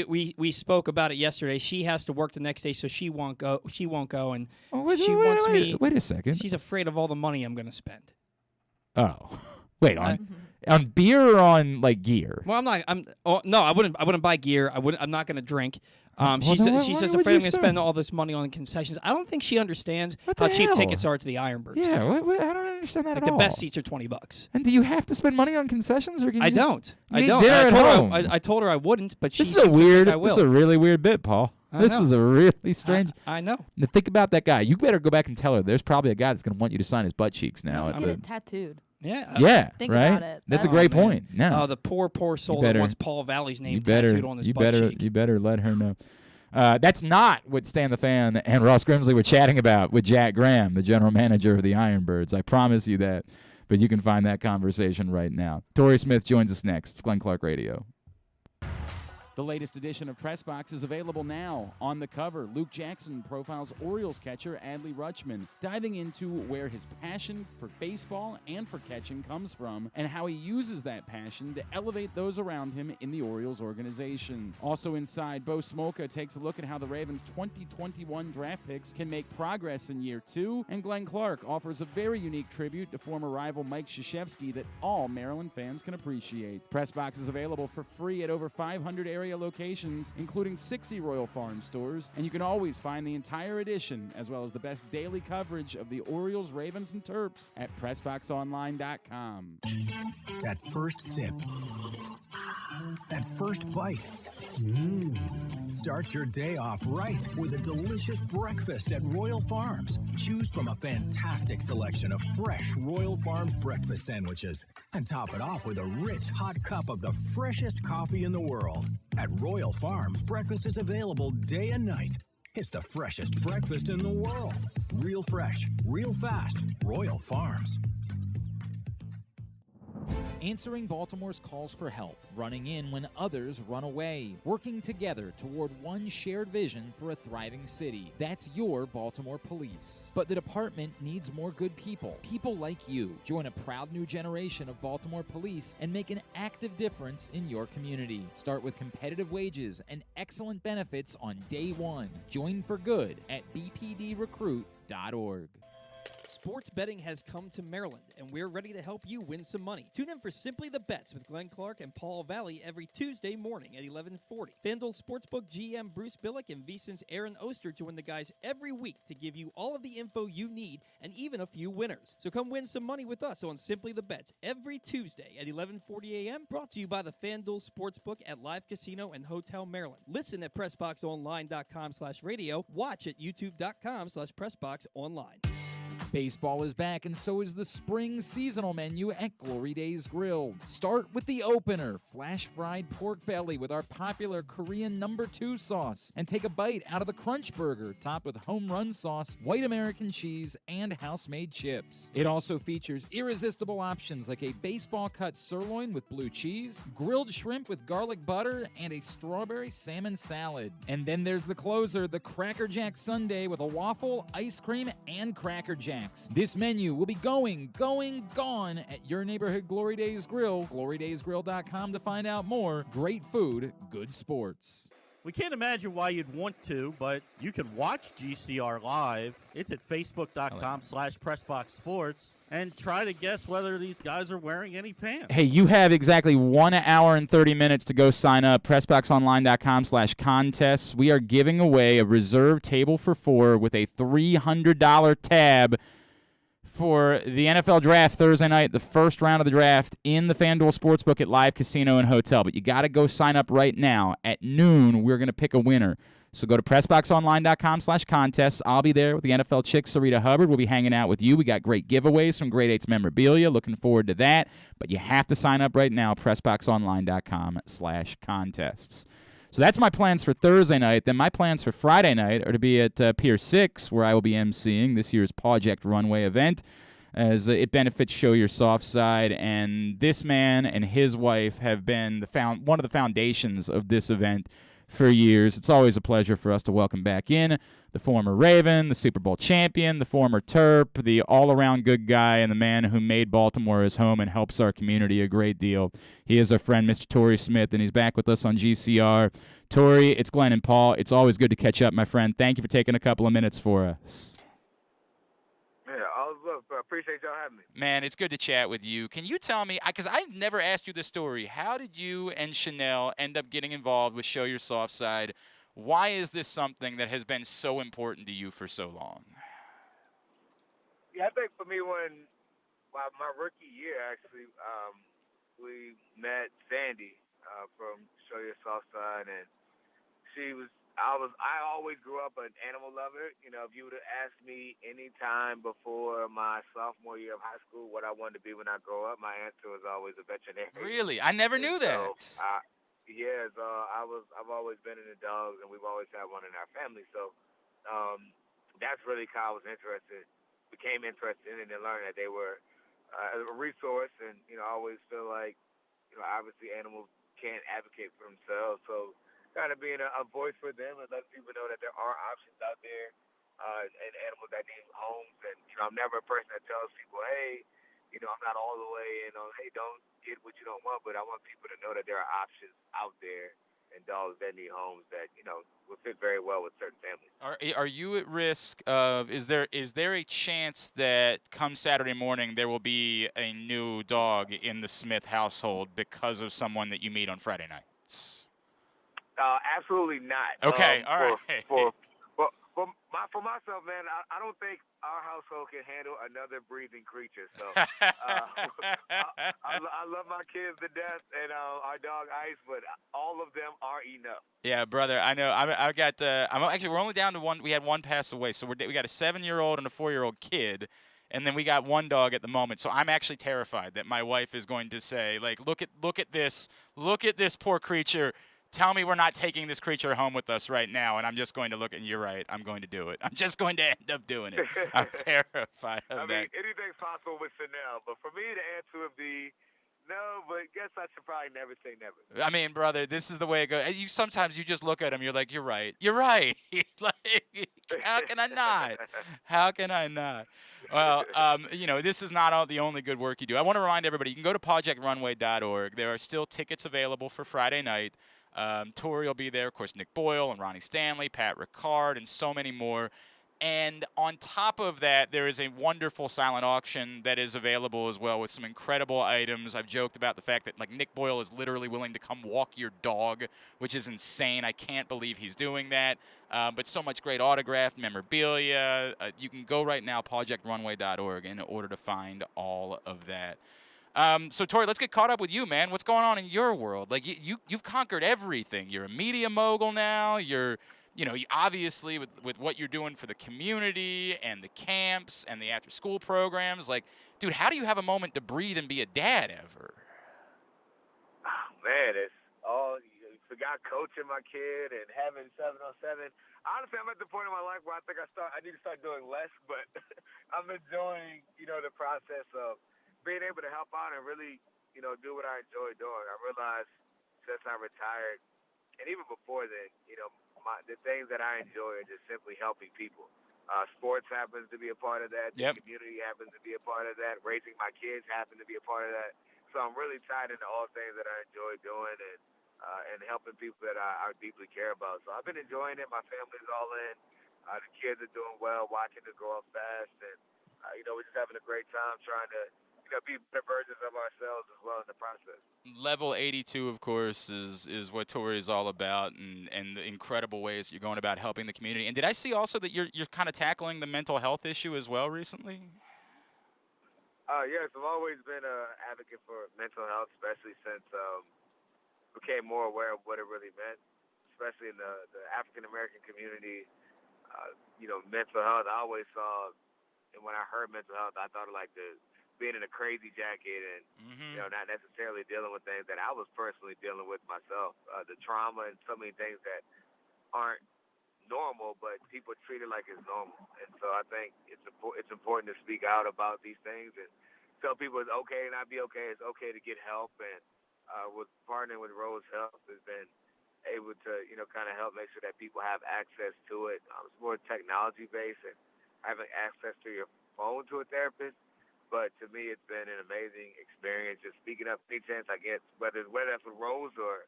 we spoke about it yesterday. She has to work the next day, so she won't go. She won't go, and wait, she wait, wants wait, me. Wait a second. She's afraid of all the money I'm going to spend. Oh. Wait, on beer or on, like, gear? Well, I'm not. No, I wouldn't buy gear. I'm not going to drink. She's then she's why just would afraid you I'm going to spend? spend all this money on concessions. I don't think she understands What how the cheap hell? tickets are to the Ironbirds. Yeah, I don't understand that like at all. the best seats are $20. And do you have to spend money on concessions, or can you I just- don't. you I need don't. dinner I at told her home? I told her I wouldn't, but she This is a seems to think weird. I will. This is a really weird bit, Paul. I This know. is a really strange. I know. Now think about that guy. You better go back and tell her. There's probably a guy that's going to want you to sign his butt cheeks now. Get it tattooed. Yeah. Yeah, Think right. about it. That's a That's- great Oh, man. point. No, Oh, the poor soul better- that wants Paul Valley's name you better, tattooed on his you butt better, cheek. you better let her know. That's not what Stan the Fan and Ross Grimsley were chatting about with Jack Graham, the general manager of the Ironbirds. I promise you that. But you can find that conversation right now. Torrey Smith joins us next. It's Glenn Clark Radio. The latest edition of Press Box is available now. On the cover, Luke Jackson profiles Orioles catcher Adley Rutschman, diving into where his passion for baseball and for catching comes from and how he uses that passion to elevate those around him in the Orioles organization. Also inside, Bo Smolka takes a look at how the Ravens' 2021 draft picks can make progress in year two, and Glenn Clark offers a very unique tribute to former rival Mike Krzyzewski that all Maryland fans can appreciate. Press Box is available for free at over 500 area locations, including 60 Royal Farm stores, and you can always find the entire edition as well as the best daily coverage of the Orioles, Ravens, and Terps at PressBoxOnline.com. That first sip. That first bite. Start your day off right with a delicious breakfast at Royal Farms. Choose from a fantastic selection of fresh Royal Farms breakfast sandwiches and top it off with a rich hot cup of the freshest coffee in the world. At Royal Farms, breakfast is available day and night. It's the freshest breakfast in the world. Real fresh, real fast. Royal Farms. Answering Baltimore's calls for help, running in when others run away, working together toward one shared vision for a thriving city. That's your Baltimore Police. But the department needs more good people. People like you. Join a proud new generation of Baltimore Police and make an active difference in your community. Start with competitive wages and excellent benefits on day one. Join for good at bpdrecruit.org. Sports betting has come to Maryland, and we're ready to help you win some money. Tune in for Simply the Bets with Glenn Clark and Paul Valley every Tuesday morning at 11:40. FanDuel Sportsbook GM Bruce Billick and VSiN's Aaron Oster join the guys every week to give you all of the info you need and even a few winners. So come win some money with us on Simply the Bets every Tuesday at 11:40 a.m. Brought to you by the FanDuel Sportsbook at Live Casino and Hotel Maryland. Listen at PressBoxOnline.com/radio. Watch at YouTube.com/PressBoxOnline. Baseball is back, and so is the spring seasonal menu at Glory Days Grill. Start with the opener, flash-fried pork belly with our popular Korean No. 2 sauce, and take a bite out of the Crunch Burger, topped with home run sauce, white American cheese, and house-made chips. It also features irresistible options like a baseball-cut sirloin with blue cheese, grilled shrimp with garlic butter, and a strawberry salmon salad. And then there's the closer, the Cracker Jack Sundae with a waffle, ice cream, and Cracker Jack. This menu will be gone at your neighborhood Glory Days Grill. GloryDaysGrill.com to find out more. Great food, good sports. We can't imagine why you'd want to, but you can watch GCR live. It's at Facebook.com/PressBoxSports. And try to guess whether these guys are wearing any pants. Hey, you have exactly 1 hour and 30 minutes to go sign up. PressBoxOnline.com/contests. We are giving away a reserved table for four with a $300 tab for the NFL Draft Thursday night, the first round of the draft in the FanDuel Sportsbook at Live Casino and Hotel. But you got to go sign up right now. At noon, we're going to pick a winner. So go to PressBoxOnline.com/contests. I'll be there with the NFL chick, Sarita Hubbard. We'll be hanging out with you. We got great giveaways from Grade 8's memorabilia. Looking forward to that. But you have to sign up right now, PressBoxOnline.com/contests. So that's my plans for Thursday night. Then my plans for Friday night are to be at Pier 6, where I will be emceeing this year's Project Runway event, as it benefits Show Your Soft Side. And this man and his wife have been one of the foundations of this event for years. It's always a pleasure for us to welcome back in the former Raven, the Super Bowl champion, the former Terp, the all-around good guy, and the man who made Baltimore his home and helps our community a great deal. He is our friend, Mr. Torrey Smith, and he's back with us on GCR. Torrey, it's Glenn and Paul. It's always good to catch up, my friend. Thank you for taking a couple of minutes for us. I appreciate y'all having me. Man, it's good to chat with you. Can you tell me, because I've never asked you this story, how did you and Chanel end up getting involved with Show Your Soft Side? Why is this something that has been so important to you for so long? Yeah, I think for me, my rookie year, actually, we met Sandy from Show Your Soft Side, and I always grew up an animal lover. You know, if you would have asked me any time before my sophomore year of high school what I wanted to be when I grow up, my answer was always a veterinarian. Really? I never knew that. I've always been into dogs, and we've always had one in our family. So that's really how I became interested in it and learned that they were a resource. And, you know, I always feel like, you know, obviously animals can't advocate for themselves. So kind of being a voice for them and letting people know that there are options out there and animals that need homes. And, you know, I'm never a person that tells people, hey, you know, I'm not all the way in on, hey, don't get what you don't want, but I want people to know that there are options out there and dogs that need homes that, you know, will fit very well with certain families. Are you at risk of, is there a chance that come Saturday morning there will be a new dog in the Smith household because of someone that you meet on Friday nights? Absolutely not. Okay, all right. For myself, man, I don't think our household can handle another breathing creature. So I love my kids to death and our dog Ice, but all of them are enough. Yeah, brother, I know. I got. We're only down to one. We had one pass away, so we got a 7-year-old and a 4-year-old kid. And then we got one dog at the moment, so I'm actually terrified that my wife is going to say, like, look at this poor creature. Tell me we're not taking this creature home with us right now, and I'm just going to look at you're right. I'm going to do it. I'm just going to end up doing it. I'm terrified of that. I mean, anything's possible with Chanel, but for me, the answer would be No, but guess I should probably never say never. I mean, brother, this is the way it goes. Sometimes you just look at him, you're like, you're right. You're right. Like, how can I not? How can I not? Well, this is not all the only good work you do. I want to remind everybody, you can go to projectrunway.org. There are still tickets available for Friday night. Tori will be there, of course, Nick Boyle and Ronnie Stanley, Pat Ricard, and so many more. And on top of that, there is a wonderful silent auction that is available as well with some incredible items. I've joked about the fact that, like, Nick Boyle is literally willing to come walk your dog, which is insane. I can't believe he's doing that. But so much great autographed memorabilia. You can go right now, projectrunway.org, in order to find all of that. So, Tori, let's get caught up with you, man. What's going on in your world? Like, you've conquered everything. You're a media mogul now. Obviously with what you're doing for the community and the camps and the after-school programs, like, dude, how do you have a moment to breathe and be a dad ever? Oh, man, it's all you forgot coaching my kid and having 7-on-7. Honestly, I'm at the point in my life where I think I need to start doing less, but I'm enjoying, the process of being able to help out and really, do what I enjoy doing. I realized since I retired, and even before then, the things that I enjoy are just simply helping people. Sports happens to be a part of that. Yep. The community happens to be a part of that. Raising my kids happen to be a part of that. So I'm really tied into all things that I enjoy doing and helping people that I deeply care about. So I've been enjoying it. My family's all in. The kids are doing well, watching them grow up fast. And, we're just having a great time trying to, be better versions of ourselves as well in the process. Level 82, of course, is what Tori is all about, and the incredible ways you're going about helping the community. And did I see also that you're kind of tackling the mental health issue as well recently? Yes, I've always been an advocate for mental health, especially since became more aware of what it really meant, especially in the African-American community. Mental health, I always saw, and when I heard mental health, I thought of like being in a crazy jacket and, not necessarily dealing with things that I was personally dealing with myself, the trauma and so many things that aren't normal, but people treat it like it's normal. And so I think it's important to speak out about these things and tell people it's okay to not be okay. It's okay to get help. And with partnering with Rose Health has been able to, kind of help make sure that people have access to it. It's more technology-based and having access to your phone to a therapist. But to me, it's been an amazing experience just speaking up any chance I get, whether that's with Rose or,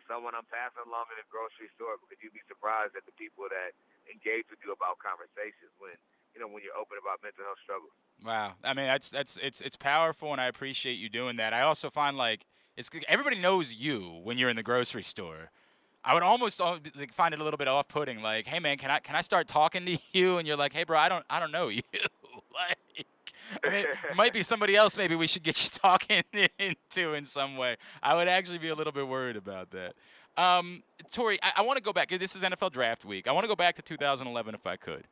someone I'm passing along in a grocery store, because you'd be surprised at the people that engage with you about conversations when you're open about mental health struggles. Wow. I mean, it's powerful, and I appreciate you doing that. I also find, like, everybody knows you when you're in the grocery store. I would almost find it a little bit off-putting, like, hey, man, can I start talking to you? And you're like, hey, bro, I don't know you. Like, I mean, it might be somebody else maybe we should get you talking into in some way. I would actually be a little bit worried about that. Tori, I want to go back. This is NFL Draft Week. I want to go back to 2011 if I could.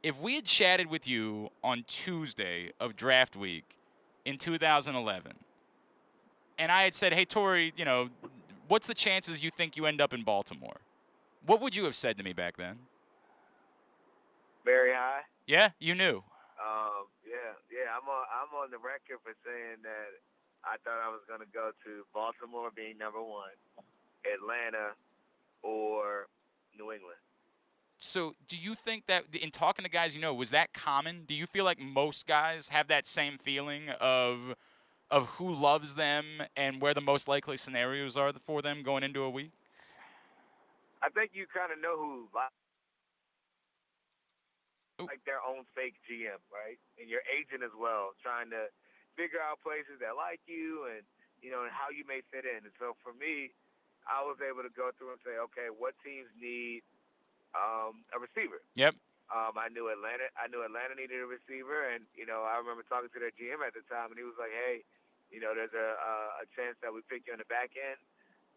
If we had chatted with you on Tuesday of Draft Week in 2011, and I had said, hey, Tori, what's the chances you think you end up in Baltimore? What would you have said to me back then? Very high. Yeah, you knew. Yeah. I'm on the record for saying that I thought I was going to go to Baltimore being number one, Atlanta, or New England. So do you think that in talking to guys was that common? Do you feel like most guys have that same feeling of who loves them and where the most likely scenarios are for them going into a week? I think you kind of know who like their own fake GM, right? And your agent as well, trying to figure out places that like you and, and how you may fit in. And so for me, I was able to go through and say, okay, what teams need a receiver? Yep. I knew Atlanta needed a receiver, and, I remember talking to their GM at the time, and he was like, hey, there's a chance that we pick you on the back end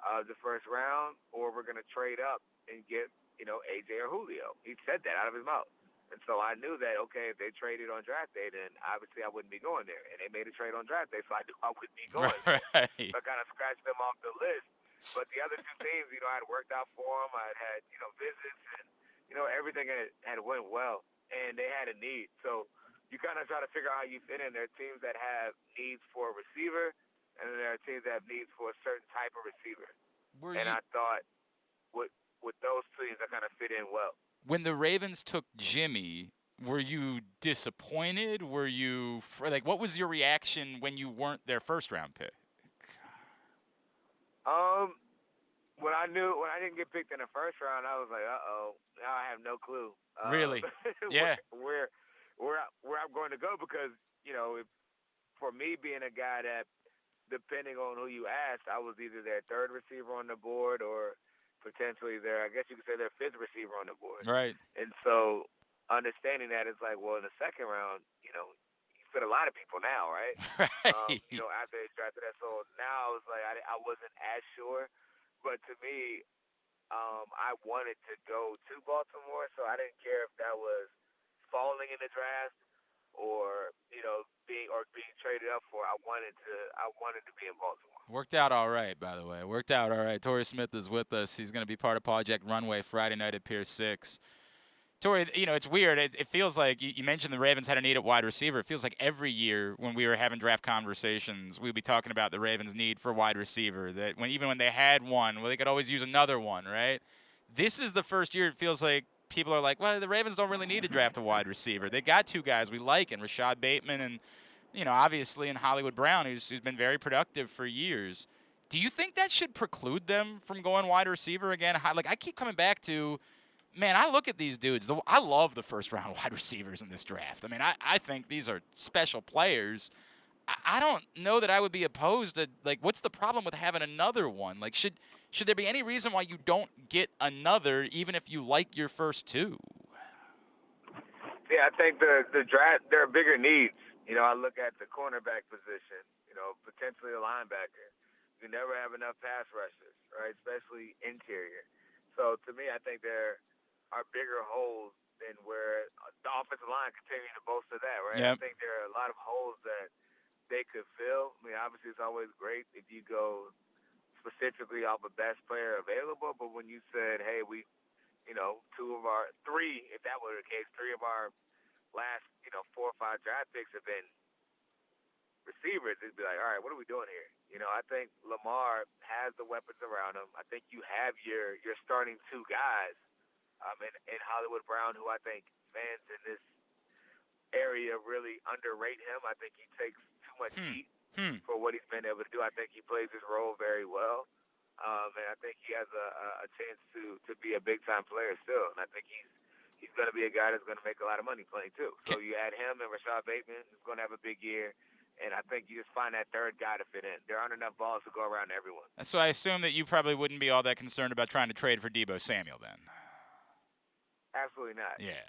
of the first round, or we're going to trade up and get, AJ or Julio. He said that out of his mouth. And so I knew that, okay, if they traded on draft day, then obviously I wouldn't be going there. And they made a trade on draft day, so I knew I wouldn't be going there. Right. So I kind of scratched them off the list. But the other two teams, I had worked out for them. I had visits, and, everything had went well. And they had a need. So you kind of try to figure out how you fit in. There are teams that have needs for a receiver. and then there are teams that have needs for a certain type of receiver. Were And you I thought with those teams, I kind of fit in well. when the Ravens took Jimmy? Were you disappointed? Were you like, what was your reaction when you weren't their first round pick? When I didn't get picked in the first round, I was like, uh-oh, now I have no clue. Really? Yeah. Where I'm going to go, because, for me being a guy that, depending on who you asked, I was either their third receiver on the board or potentially I guess you could say their fifth receiver on the board. Right. And so understanding that, it's like, well, in the second round, you fit a lot of people now, right? Right. After they drafted that. So now I was like, I wasn't as sure. But to me, I wanted to go to Baltimore, so I didn't care if that was falling in the draft or being traded up for. I wanted to be in Baltimore. Worked out all right, by the way. Worked out all right. Torrey Smith is with us. He's going to be part of Project Runway Friday night at Pier 6. Torrey, it's weird. It feels like you mentioned the Ravens had a need at wide receiver. It feels like every year when we were having draft conversations, we'd be talking about the Ravens' need for wide receiver. That even when they had one, well, they could always use another one, right? This is the first year it feels like people are like, well, the Ravens don't really need to draft a wide receiver. They got two guys we like, and Rashad Bateman and, obviously, and Hollywood Brown, who's been very productive for years. Do you think that should preclude them from going wide receiver again? Like, I keep coming back to, man, I look at these dudes. I love the first-round wide receivers in this draft. I mean, I think these are special players. I don't know that I would be opposed to, like, what's the problem with having another one? Like, should there be any reason why you don't get another, even if you like your first two? Yeah, I think the draft, there are bigger needs. I look at the cornerback position, potentially a linebacker. You never have enough pass rushers, right, especially interior. So, to me, I think there are bigger holes than where the offensive line continuing to bolster that, right? Yep. I think there are a lot of holes that they could fill. I mean, obviously, it's always great if you go specifically off the best player available, but when you said, hey, we, if that were the case, three of our last, 4 or 5 draft picks have been receivers, it'd be like, all right, what are we doing here? I think Lamar has the weapons around him. I think you have your starting two guys, and Hollywood Brown, who I think fans in this area really underrate him. I think he takes too much heat for what he's been able to do. I think he plays his role very well, and I think he has a chance to be a big-time player still, and I think he's going to be a guy that's going to make a lot of money playing too. So you add him and Rashad Bateman, who's going to have a big year, and I think you just find that third guy to fit in. There aren't enough balls to go around to everyone. So I assume that you probably wouldn't be all that concerned about trying to trade for Deebo Samuel then. Absolutely not. Yeah.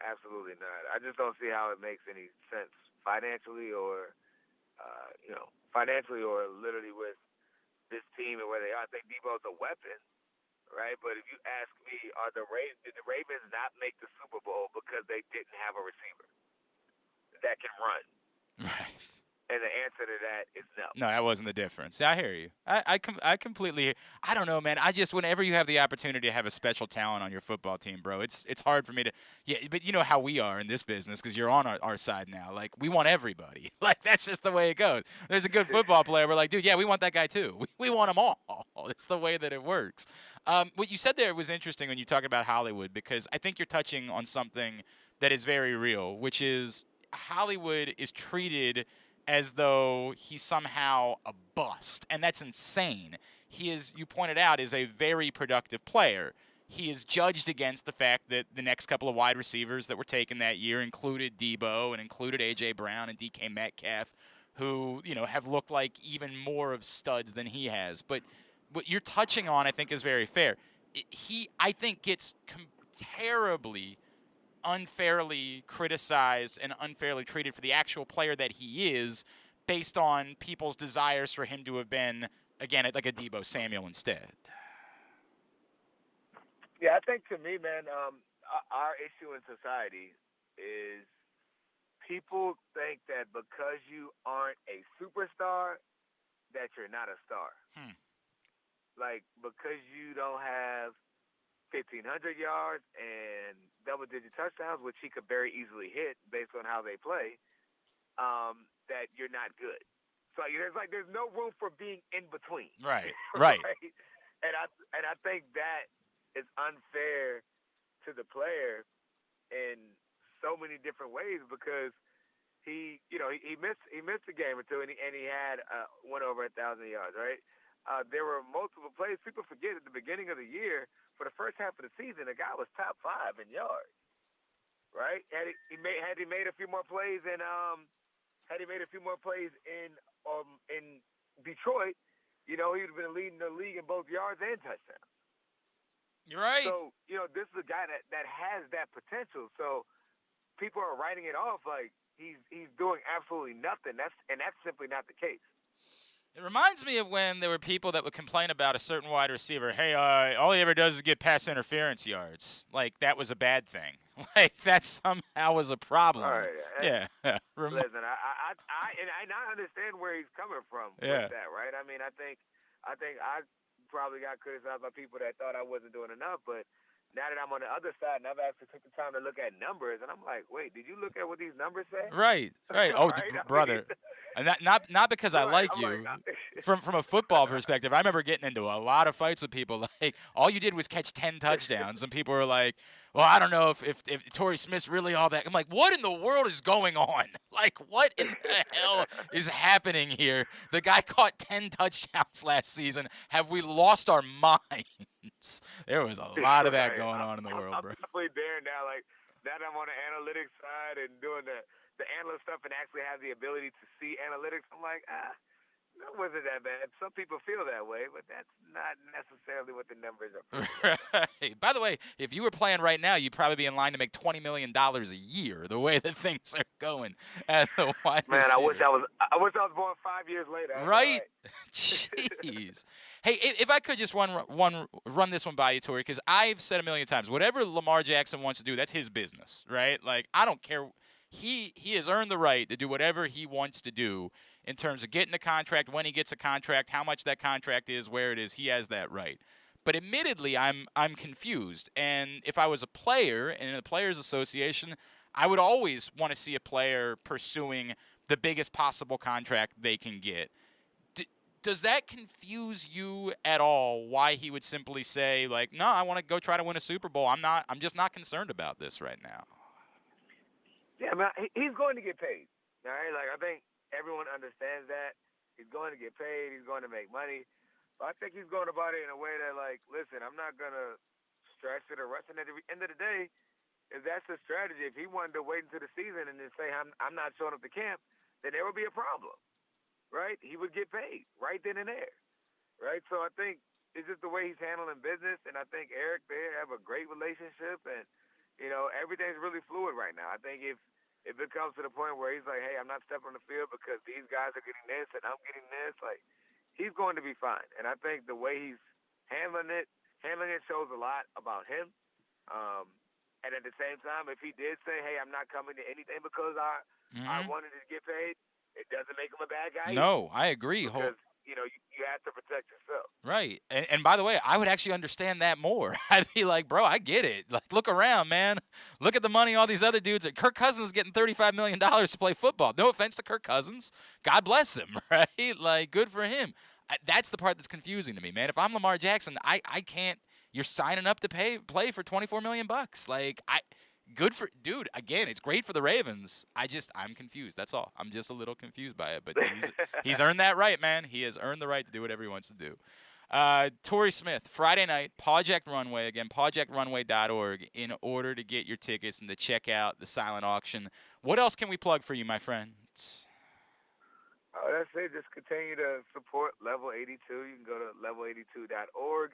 Absolutely not. I just don't see how it makes any sense financially or literally with this team and where they are. I think Deebo's a weapon, right? But if you ask me, did the Ravens not make the Super Bowl because they didn't have a receiver that can run? Right. And the answer to that is no. No, that wasn't the difference. I hear you. I completely. I don't know, man. Whenever you have the opportunity to have a special talent on your football team, bro, it's hard for me to. Yeah, but you know how we are in this business because you're on our side now. Like, we want everybody. Like, that's just the way it goes. There's a good football player. We're like, dude, yeah, we want that guy too. We want them all. It's the way that it works. What you said there was interesting when you talk about Hollywood, because I think you're touching on something that is very real, which is Hollywood is treated as though he's somehow a bust, and that's insane. He is, you pointed out, is a very productive player. He is judged against the fact that the next couple of wide receivers that were taken that year included Deebo and included A.J. Brown and DK Metcalf, who, have looked like even more of studs than he has. But what you're touching on, I think, is very fair. He, I think, gets terribly unfairly criticized and unfairly treated for the actual player that he is, based on people's desires for him to have been, again, like a Deebo Samuel instead. Yeah, I think to me, man, our issue in society is people think that because you aren't a superstar, that you're not a star. Like, because you don't have 1,500 yards and double-digit touchdowns, which he could very easily hit based on how they play, that you're not good. So there's no room for being in between. Right. Right. And I think that is unfair to the player in so many different ways because he missed a game or two and he had went over 1,000 yards, right? There were multiple plays. People forget at the beginning of the year, for the first half of the season, the guy was top 5 in yards, right? Had he made a few more plays in Detroit, he would have been leading the league in both yards and touchdowns. You're right. So, this is a guy that has that potential. So people are writing it off like he's doing absolutely nothing. That's simply not the case. It reminds me of when there were people that would complain about a certain wide receiver. Hey, all he ever does is get pass interference yards. Like, that was a bad thing. Like, that somehow was a problem. All right. Yeah. Listen, I understand where he's coming from with that, right? I mean, I think I probably got criticized by people that thought I wasn't doing enough, but now that I'm on the other side and I've actually took the time to look at numbers, and I'm like, wait, did you look at what these numbers say? Right. Oh, Right? brother. And not because I like you. From a football perspective, I remember getting into a lot of fights with people. Like, all you did was catch 10 touchdowns, and people were like, well, I don't know if Torrey Smith's really all that. I'm like, what in the world is going on? Like, what in the hell is happening here? The guy caught 10 touchdowns last season. Have we lost our minds? There was a lot of that going on in the world, bro. I'm definitely there now. Like, now that I'm on the analytics side and doing the analyst stuff and actually have the ability to see analytics, I'm like, that wasn't that bad. Some people feel that way, but that's not necessarily what the numbers are. Right. By the way, if you were playing right now, you'd probably be in line to make $20 million a year. The way that things are going at the wide Man, receiver. I wish I was born 5 years later. Right? Jeez. Hey, if I could just run this one by you, Torrey, because I've said a million times, whatever Lamar Jackson wants to do, that's his business, right? Like, I don't care. He has earned the right to do whatever he wants to do in terms of getting a contract, when he gets a contract, how much that contract is, where it is. He has that right. But admittedly, I'm confused. And if I was a player in a players' association, I would always want to see a player pursuing the biggest possible contract they can get. Does that confuse you at all? Why he would simply say, like, no, I want to go try to win a Super Bowl. I'm just not concerned about this right now. Yeah, man, he's going to get paid. All right, like I think everyone understands that he's going to get paid. He's going to make money. But I think he's going about it in a way that, like, listen, I'm not gonna stress it or rush it. At the end of the day, if that's the strategy, if he wanted to wait until the season and then say I'm not showing up to camp, then there would be a problem, right? He would get paid right then and there, right? So I think it's just the way he's handling business, and I think Eric there have a great relationship, and everything's really fluid right now. I think if it comes to the point where he's like, hey, I'm not stepping on the field because these guys are getting this and I'm getting this, like, he's going to be fine. And I think the way he's handling it shows a lot about him. And at the same time, if he did say, hey, I'm not coming to anything because I wanted to get paid, it doesn't make him a bad guy. No, I agree. Because, you have to protect yourself. Right. And by the way, I would actually understand that more. I'd be like, bro, I get it. Like, look around, man. Look at the money all these other dudes. Kirk Cousins is getting $35 million to play football. No offense to Kirk Cousins. God bless him, right? Like, good for him. That's the part that's confusing to me, man. If I'm Lamar Jackson, I can't. You're signing up to play for $24 million. Like, good for dude. Again, it's great for the Ravens. I'm confused. That's all. I'm just a little confused by it. But he's earned that right, man. He has earned the right to do whatever he wants to do. Torrey Smith, Friday night, Project Runway. Again, projectrunway.org in order to get your tickets and to check out the silent auction. What else can we plug for you, my friend? That's it. Just continue to support Level 82. You can go to level82.org.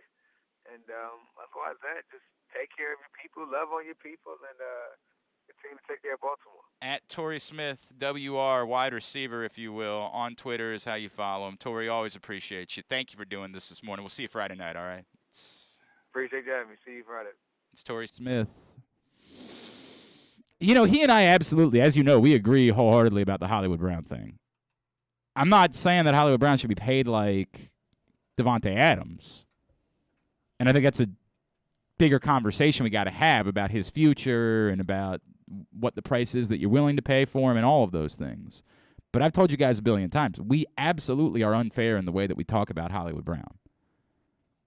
And otherwise that, just take care of your people, love on your people, and continue to take care of Baltimore. At Torrey Smith, WR, wide receiver, if you will, on Twitter is how you follow him. Torrey, always appreciate you. Thank you for doing this morning. We'll see you Friday night, all right? Appreciate you having me. See you Friday. It's Torrey Smith. He and I absolutely, as you know, we agree wholeheartedly about the Hollywood Brown thing. I'm not saying that Hollywood Brown should be paid like Devontae Adams. And I think that's a bigger conversation we got to have about his future and about what the price is that you're willing to pay for him and all of those things. But I've told you guys a billion times, we absolutely are unfair in the way that we talk about Hollywood Brown.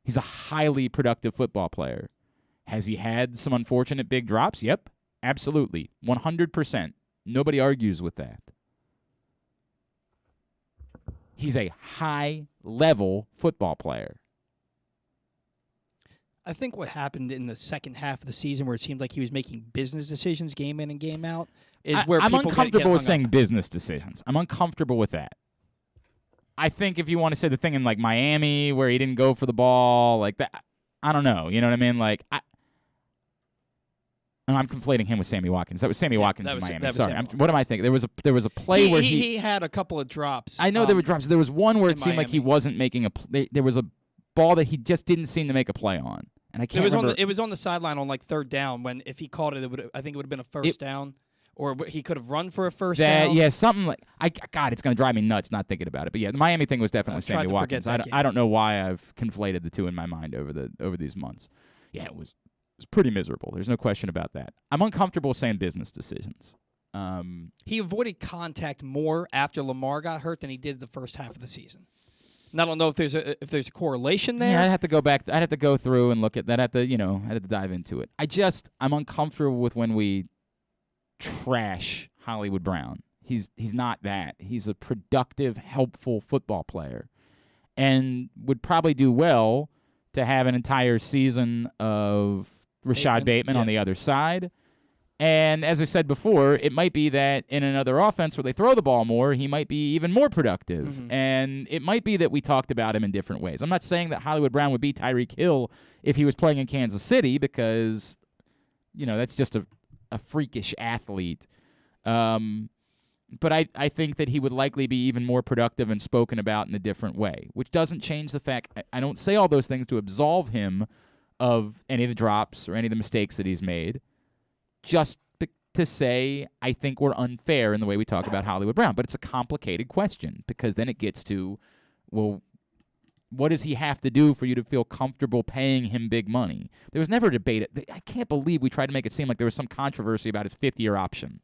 He's a highly productive football player. Has he had some unfortunate big drops? Yep, absolutely, 100%. Nobody argues with that. He's a high-level football player. I think what happened in the second half of the season, where it seemed like he was making business decisions game in and game out, is where I'm people uncomfortable get with hung saying up. business decisions. I'm uncomfortable with that. I think if you want to say the thing in like Miami where he didn't go for the ball, like that, I don't know. You know what I mean? Like, I'm conflating him with Sammy Watkins. That was Sammy Watkins that in was- Miami. that was Sorry, Sammy what am I thinking? There was a play where he had a couple of drops. I know there were drops. There was one where in it seemed like he Miami. wasn't making there was a ball that he just didn't seem to make a play on, and I can't remember. It was on the sideline on like third down when if he caught it, I think it would have been a first down, or he could have run for a first down. Yeah, something like God. It's going to drive me nuts not thinking about it. But yeah, the Miami thing was definitely tried Sammy to forget Watkins. that game. I don't know why I've conflated the two in my mind over these months. Yeah, it was pretty miserable. There's no question about that. I'm uncomfortable saying business decisions. He avoided contact more after Lamar got hurt than he did the first half of the season. And I don't know if there's a correlation there. Yeah, I'd have to go back. I'd have to go through and look at that. I'd have to dive into it. I'm uncomfortable with when we trash Hollywood Brown. He's not that. He's a productive, helpful football player, and would probably do well to have an entire season of Rashad Bateman on the other side. And as I said before, it might be that in another offense where they throw the ball more, he might be even more productive. Mm-hmm. And it might be that we talked about him in different ways. I'm not saying that Hollywood Brown would be Tyreek Hill if he was playing in Kansas City because, that's just a freakish athlete. But I think that he would likely be even more productive and spoken about in a different way, which doesn't change the fact I don't say all those things to absolve him of any of the drops or any of the mistakes that he's made. Just to say I think we're unfair in the way we talk about Hollywood Brown. But it's a complicated question because then it gets to, well, what does he have to do for you to feel comfortable paying him big money? There was never a debate. I can't believe we tried to make it seem like there was some controversy about his fifth-year option.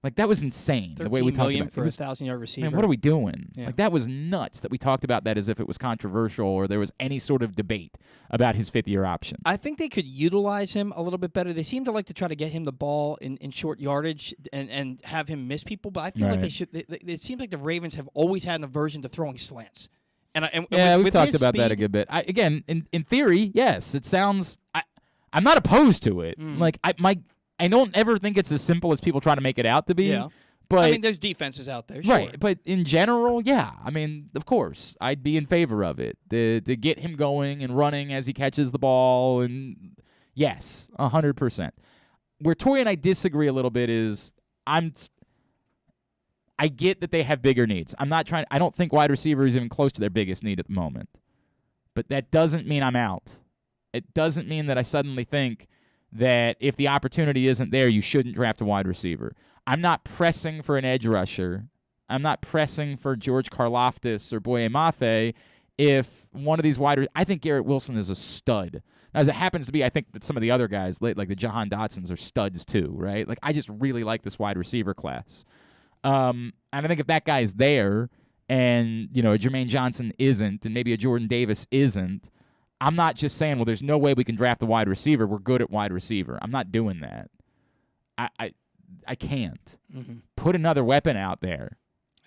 Like, that was insane, the way we talked about it. for a 1,000-yard receiver. Man, what are we doing? Yeah. Like, that was nuts that we talked about that as if it was controversial or there was any sort of debate about his fifth-year option. I think they could utilize him a little bit better. They seem to like to try to get him the ball in short yardage and have him miss people, but I feel like they should. It seems like the Ravens have always had an aversion to throwing slants. We've talked about that a good bit. Again, in theory, yes, it sounds. I'm not opposed to it. Like I don't ever think it's as simple as people try to make it out to be. Yeah. But I mean, there's defenses out there, sure. Right, but in general, yeah. I mean, of course, I'd be in favor of it. To get him going and running as he catches the ball, and yes, 100%. Where Tori and I disagree a little bit is I get that they have bigger needs. I don't think wide receiver is even close to their biggest need at the moment. But that doesn't mean I'm out. It doesn't mean that I suddenly think that if the opportunity isn't there, you shouldn't draft a wide receiver. I'm not pressing for an edge rusher. I'm not pressing for George Karlaftis or Boye Mafe if one of these I think Garrett Wilson is a stud. As it happens to be, I think that some of the other guys, like the Jahan Dotsons, are studs too, right? Like, I just really like this wide receiver class. And I think if that guy's there and, a Jermaine Johnson isn't and maybe a Jordan Davis isn't, I'm not just saying, well, there's no way we can draft a wide receiver. We're good at wide receiver. I'm not doing that. I can't. Mm-hmm. Put another weapon out there.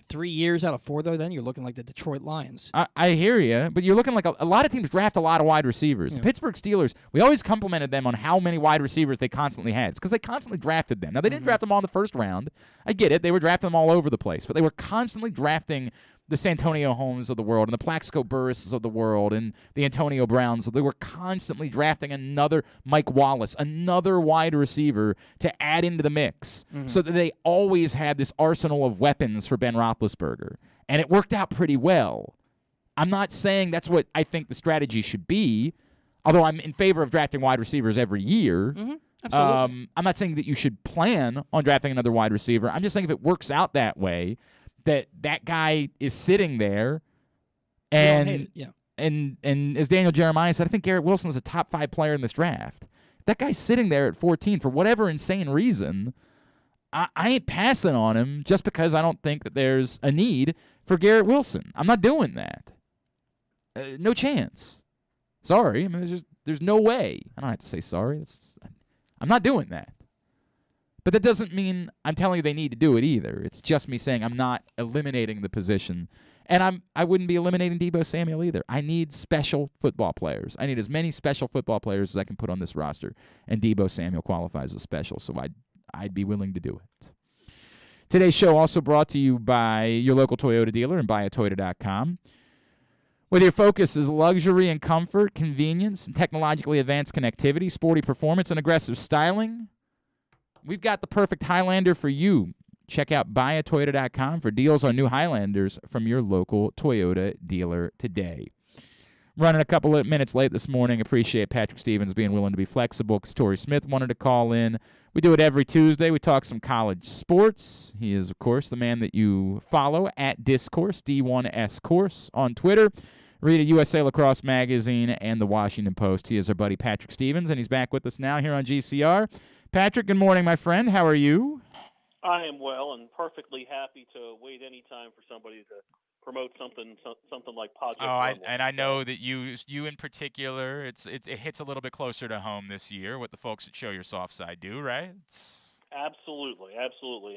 3 years out of 4, though, then you're looking like the Detroit Lions. I hear you, but you're looking like a lot of teams draft a lot of wide receivers. Yeah. The Pittsburgh Steelers, we always complimented them on how many wide receivers they constantly had. It's because they constantly drafted them. Now, they didn't draft them all in the first round. I get it. They were drafting them all over the place, but they were constantly drafting the Santonio Holmes of the world and the Plaxico Burress of the world and the Antonio Browns. They were constantly drafting another Mike Wallace, another wide receiver to add into the mix so that they always had this arsenal of weapons for Ben Roethlisberger. And it worked out pretty well. I'm not saying that's what I think the strategy should be, although I'm in favor of drafting wide receivers every year. Mm-hmm. Absolutely. I'm not saying that you should plan on drafting another wide receiver. I'm just saying if it works out that way, that guy is sitting there, and and as Daniel Jeremiah said, I think Garrett Wilson is a top 5 player in this draft. If that guy's sitting there at 14 for whatever insane reason, I ain't passing on him just because I don't think that there's a need for Garrett Wilson. I'm not doing that. No chance. Sorry. I mean, there's no way. I don't have to say sorry. I'm not doing that. But that doesn't mean I'm telling you they need to do it either. It's just me saying I'm not eliminating the position. And I wouldn't be eliminating Deebo Samuel either. I need special football players. I need as many special football players as I can put on this roster. And Deebo Samuel qualifies as special, so I'd be willing to do it. Today's show also brought to you by your local Toyota dealer and buyatoyota.com. Whether your focus is luxury and comfort, convenience, and technologically advanced connectivity, sporty performance, and aggressive styling, we've got the perfect Highlander for you. Check out buyatoyota.com for deals on new Highlanders from your local Toyota dealer today. Running a couple of minutes late this morning. Appreciate Patrick Stevens being willing to be flexible because Torrey Smith wanted to call in. We do it every Tuesday. We talk some college sports. He is, of course, the man that you follow at Discourse, D1S Course on Twitter. Read at USA Lacrosse Magazine and the Washington Post. He is our buddy Patrick Stevens, and he's back with us now here on GCR. Patrick, good morning, my friend. How are you? I am well and perfectly happy to wait any time for somebody to promote something like Project Rumble. And I know that you in particular, it hits a little bit closer to home this year. What the folks at Show Your Soft Side do, right? Absolutely.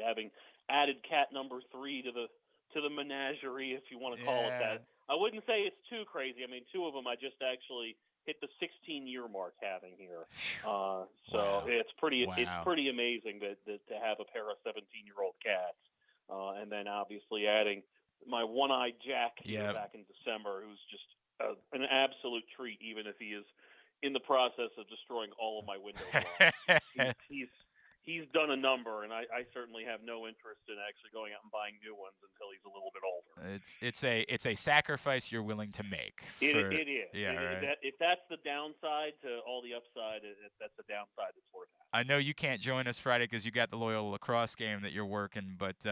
Having added cat number 3 to the menagerie, if you want to call it that. I wouldn't say it's too crazy. I mean, 2 of them I just actually hit the 16-year mark having here. So wow. It's pretty amazing to have a pair of 17-year-old cats. And then obviously adding my one-eyed Jack here back in December, who's just an absolute treat, even if he is in the process of destroying all of my window blinds. He's done a number, and I certainly have no interest in actually going out and buying new ones until he's a little bit older. It's a sacrifice you're willing to make. It is. Yeah, right. If that's the downside to all the upside, that's the downside that's worth it. I know you can't join us Friday because you got the Loyola lacrosse game that you're working, but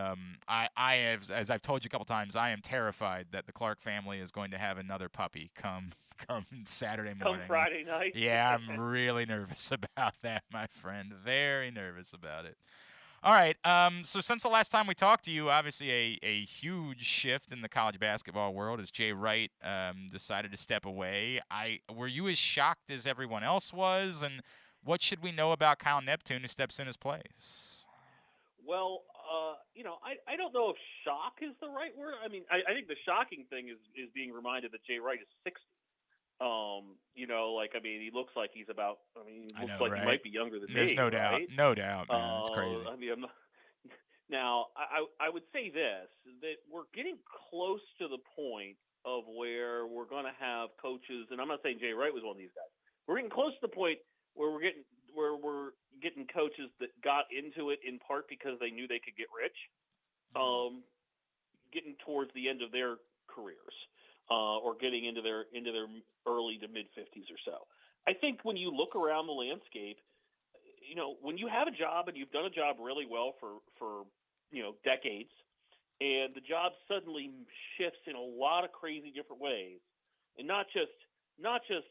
I have, as I've told you a couple times, I am terrified that the Clark family is going to have another puppy come Saturday morning. Come Friday night. Yeah, I'm really nervous about that, my friend. Very nervous about it. All right. So since the last time we talked to you, obviously a huge shift in the college basketball world as Jay Wright decided to step away. Were you as shocked as everyone else was? And what should we know about Kyle Neptune who steps in his place? Well, I don't know if shock is the right word. I mean, I think the shocking thing is being reminded that Jay Wright is 60. He looks like he's about. He looks like he might be younger than me. There's no doubt, right? no doubt, man. It's crazy. Now, I would say this: that we're getting close to the point of where we're going to have coaches, and I'm not saying Jay Wright was one of these guys. We're getting close to the point where we're getting coaches that got into it in part because they knew they could get rich, getting towards the end of their careers. Or getting into their early to mid 50s or so. I think when you look around the landscape, when you have a job and you've done a job really well for decades, and the job suddenly shifts in a lot of crazy different ways, and not just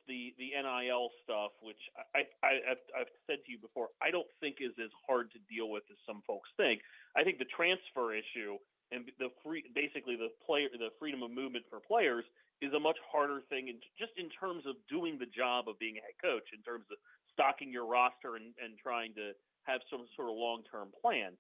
the NIL stuff, which I've said to you before, I don't think is as hard to deal with as some folks think. I think the transfer issue and the freedom of movement for players is a much harder thing, just in terms of doing the job of being a head coach, in terms of stocking your roster and trying to have some sort of long-term plan.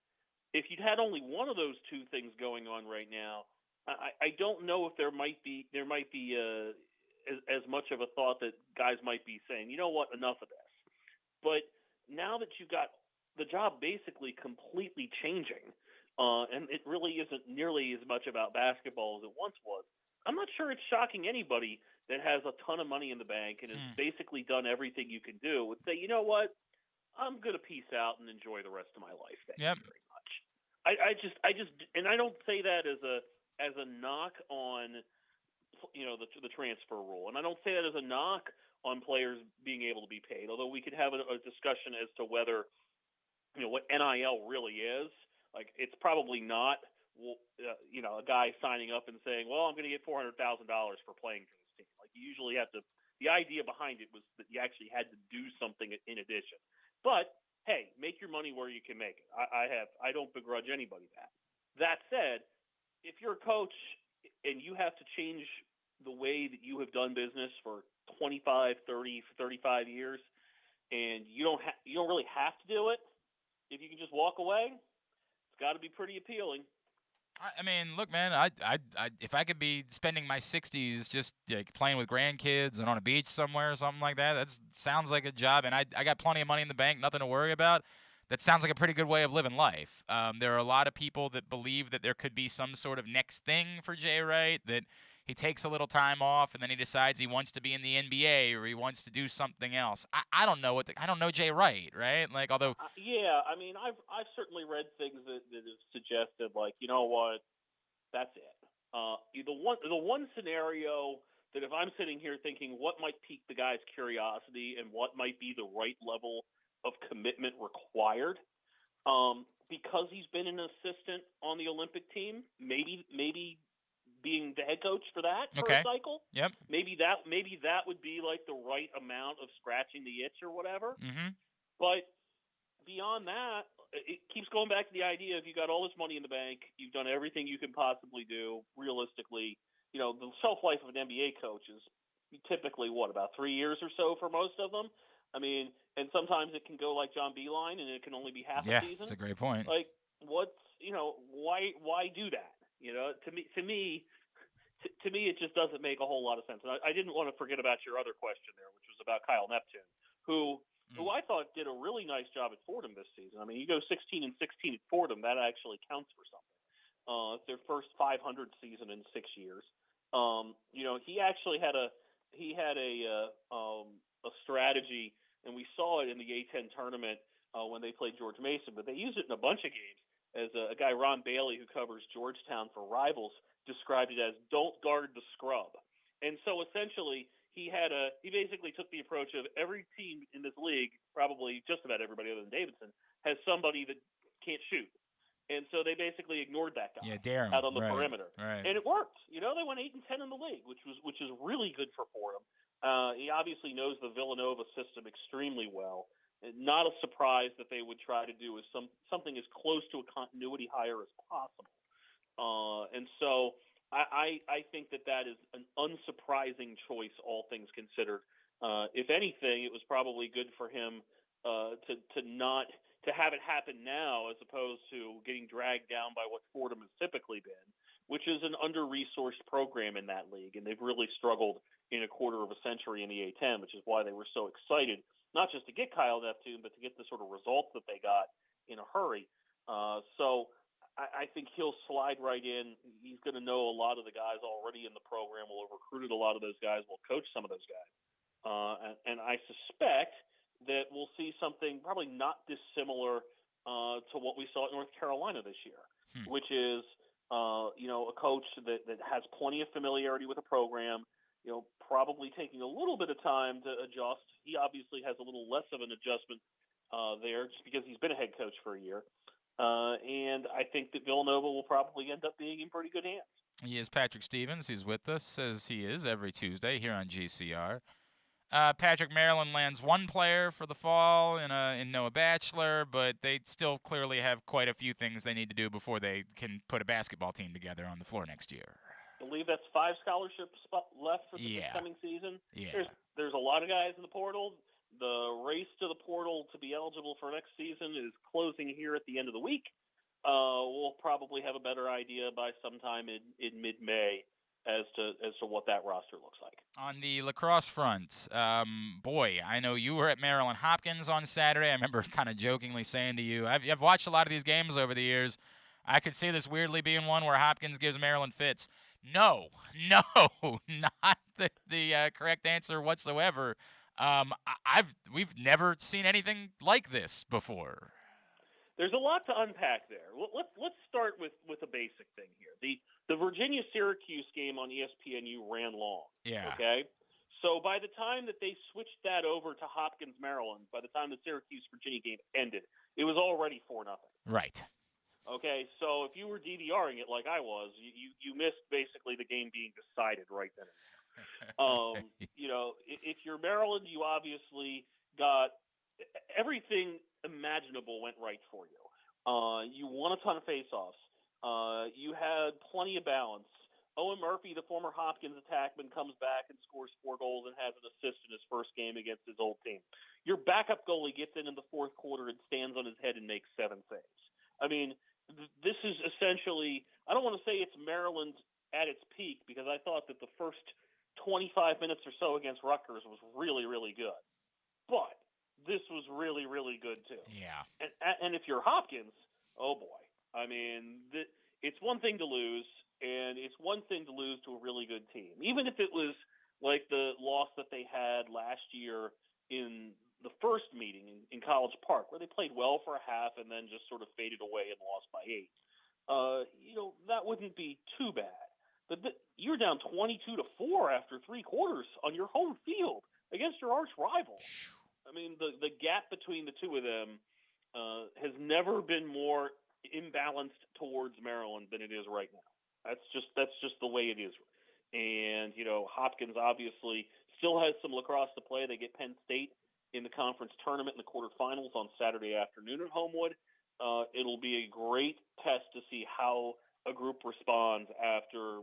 If you'd had only one of those 2 things going on right now, I don't know if there might be as much of a thought that guys might be saying, you know what, enough of this. But now that you've got the job basically completely changing, and it really isn't nearly as much about basketball as it once was, I'm not sure it's shocking anybody that has a ton of money in the bank and has basically done everything you can do would say, you know what, I'm going to peace out and enjoy the rest of my life. Thank you very much. I just, and I don't say that as a knock on, the transfer rule. And I don't say that as a knock on players being able to be paid, although we could have a discussion as to whether, what NIL really is. Like, it's probably not, a guy signing up and saying, well, I'm going to get $400,000 for playing for this team. Like, you usually have to, the idea behind it was that you actually had to do something in addition. But hey, make your money where you can make it. I don't begrudge anybody that. That said, if you're a coach and you have to change the way that you have done business for 25, 30, 35 years, and you don't really have to do it, if you can just walk away, it's got to be pretty appealing. I mean, look, man. If I could be spending my 60s just like playing with grandkids and on a beach somewhere or something like that, that sounds like a job. And I got plenty of money in the bank, nothing to worry about. That sounds like a pretty good way of living life. There are a lot of people that believe that there could be some sort of next thing for Jay Wright, that he takes a little time off and then he decides he wants to be in the NBA or he wants to do something else. I don't know I don't know Jay Wright, right? Like, although yeah, I mean, I've certainly read things that have suggested, like, you know what, that's it. The one scenario that if I'm sitting here thinking what might pique the guy's curiosity and what might be the right level of commitment required, because he's been an assistant on the Olympic team, maybe being the head coach for that for a cycle. Yep. Maybe that would be like the right amount of scratching the itch or whatever. Mm-hmm. But beyond that, it keeps going back to the idea if you got all this money in the bank, you've done everything you can possibly do. Realistically, you know, the shelf life of an NBA coach is typically about 3 years or so for most of them. I mean, and sometimes it can go like John Beeline, and it can only be half a season. Yeah, that's a great point. Like, why do that? You know, to me, it just doesn't make a whole lot of sense. And I didn't want to forget about your other question there, which was about Kyle Neptune, who I thought did a really nice job at Fordham this season. I mean, you go 16-16 at Fordham, that actually counts for something. It's their first 500 season in 6 years. You know, he actually had a strategy, and we saw it in the A10 tournament when they played George Mason, but they used it in a bunch of games. As a guy, Ron Bailey, who covers Georgetown for Rivals, described it as "don't guard the scrub." And so essentially, he basically took the approach of every team in this league, probably just about everybody other than Davidson, has somebody that can't shoot. And so they basically ignored that guy out on the perimeter. Right. And it worked. You know, they went 8-10 in the league, which is really good for Fordham. He obviously knows the Villanova system extremely well. Not a surprise that they would try to do is something as close to a continuity hire as possible. And so I think that is an unsurprising choice, all things considered. If anything, it was probably good for him to have it happen now, as opposed to getting dragged down by what Fordham has typically been, which is an under-resourced program in that league, and they've really struggled in a quarter of a century in the A10, which is why they were so excited, not just to get Kyle Neptune, but to get the sort of results that they got in a hurry. So I think he'll slide right in. He's going to know a lot of the guys already in the program, will have recruited a lot of those guys, will coach some of those guys. And I suspect that we'll see something probably not dissimilar to what we saw at North Carolina this year, which is, a coach that has plenty of familiarity with the program, probably taking a little bit of time to adjust. He obviously has a little less of an adjustment there just because he's been a head coach for a year. And I think that Villanova will probably end up being in pretty good hands. He is Patrick Stevens. He's with us, as he is every Tuesday here on GCR. Patrick, Maryland lands one player for the fall in Noah Batchelor, but they still clearly have quite a few things they need to do before they can put a basketball team together on the floor next year. I believe that's 5 scholarships left for this coming season. Yeah. There's a lot of guys in the portal. The race to the portal to be eligible for next season is closing here at the end of the week. We'll probably have a better idea by sometime in mid-May as to what that roster looks like. On the lacrosse front, boy, I know you were at Maryland Hopkins on Saturday. I remember kind of jokingly saying to you, I've watched a lot of these games over the years. I could see this weirdly being one where Hopkins gives Maryland fits. No, not the correct answer whatsoever. We've never seen anything like this before. There's a lot to unpack there. Let's start with a basic thing here. The Virginia-Syracuse game on ESPNU ran long. Yeah. Okay? So by the time that they switched that over to Hopkins-Maryland, by the time the Syracuse-Virginia game ended, it was already 4-0. Right. Okay, so if you were DVRing it like I was, you missed basically the game being decided right then and there. If you're Maryland, you obviously got everything imaginable went right for you. You won a ton of faceoffs. You had plenty of balance. Owen Murphy, the former Hopkins attackman, comes back and scores 4 goals and has an assist in his first game against his old team. Your backup goalie gets in the fourth quarter and stands on his head and makes 7 saves. I mean, this is essentially, I don't want to say it's Maryland at its peak, because I thought that the first 25 minutes or so against Rutgers was really, really good. But this was really, really good too. Yeah. And if you're Hopkins, oh boy. I mean, it's one thing to lose, and it's one thing to lose to a really good team. Even if it was like the loss that they had last year in the first meeting in College Park, where they played well for a half and then just sort of faded away and lost by 8. That wouldn't be too bad. But you're down 22-4 after 3 quarters on your home field against your arch rival. I mean, the gap between the two of them has never been more imbalanced towards Maryland than it is right now. That's just the way it is. And Hopkins obviously still has some lacrosse to play. They get Penn State in the conference tournament in the quarterfinals on Saturday afternoon at Homewood. It'll be a great test to see how a group responds after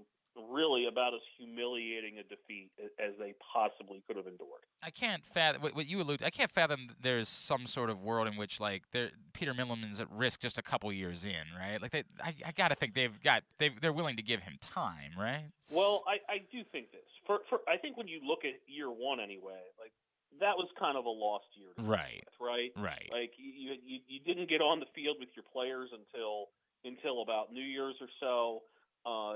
really about as humiliating a defeat as they possibly could have endured. I can't fathom what you allude. I can't fathom there's some sort of world in which Peter Milliman's at risk just a couple years in, right? Like I gotta think they're willing to give him time, right? Well, I do think this. For I think when you look at year one anyway, like that was kind of a lost year, right? Right. Like you didn't get on the field with your players until about New Year's or so.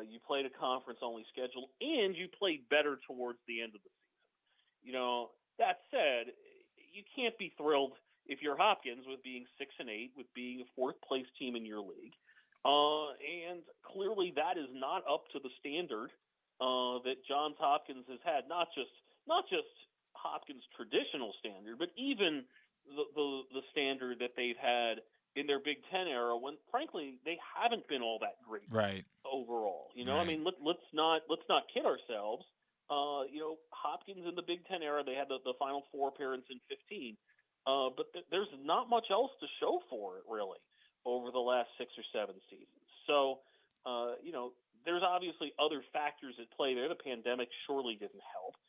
You played a conference-only schedule, and you played better towards the end of the season. That said, you can't be thrilled if you're Hopkins with being 6-8, with being a fourth-place team in your league, and clearly that is not up to the standard that Johns Hopkins has had. Not just Hopkins' traditional standard, but even the standard that they've had in their Big Ten era, when frankly they haven't been all that great, right? Overall, right. I mean, let's not kid ourselves. Hopkins in the Big Ten era, they had the Final Four appearance in 15, but there's not much else to show for it really over the last 6 or 7 seasons. So, there's obviously other factors at play there. The pandemic surely didn't help.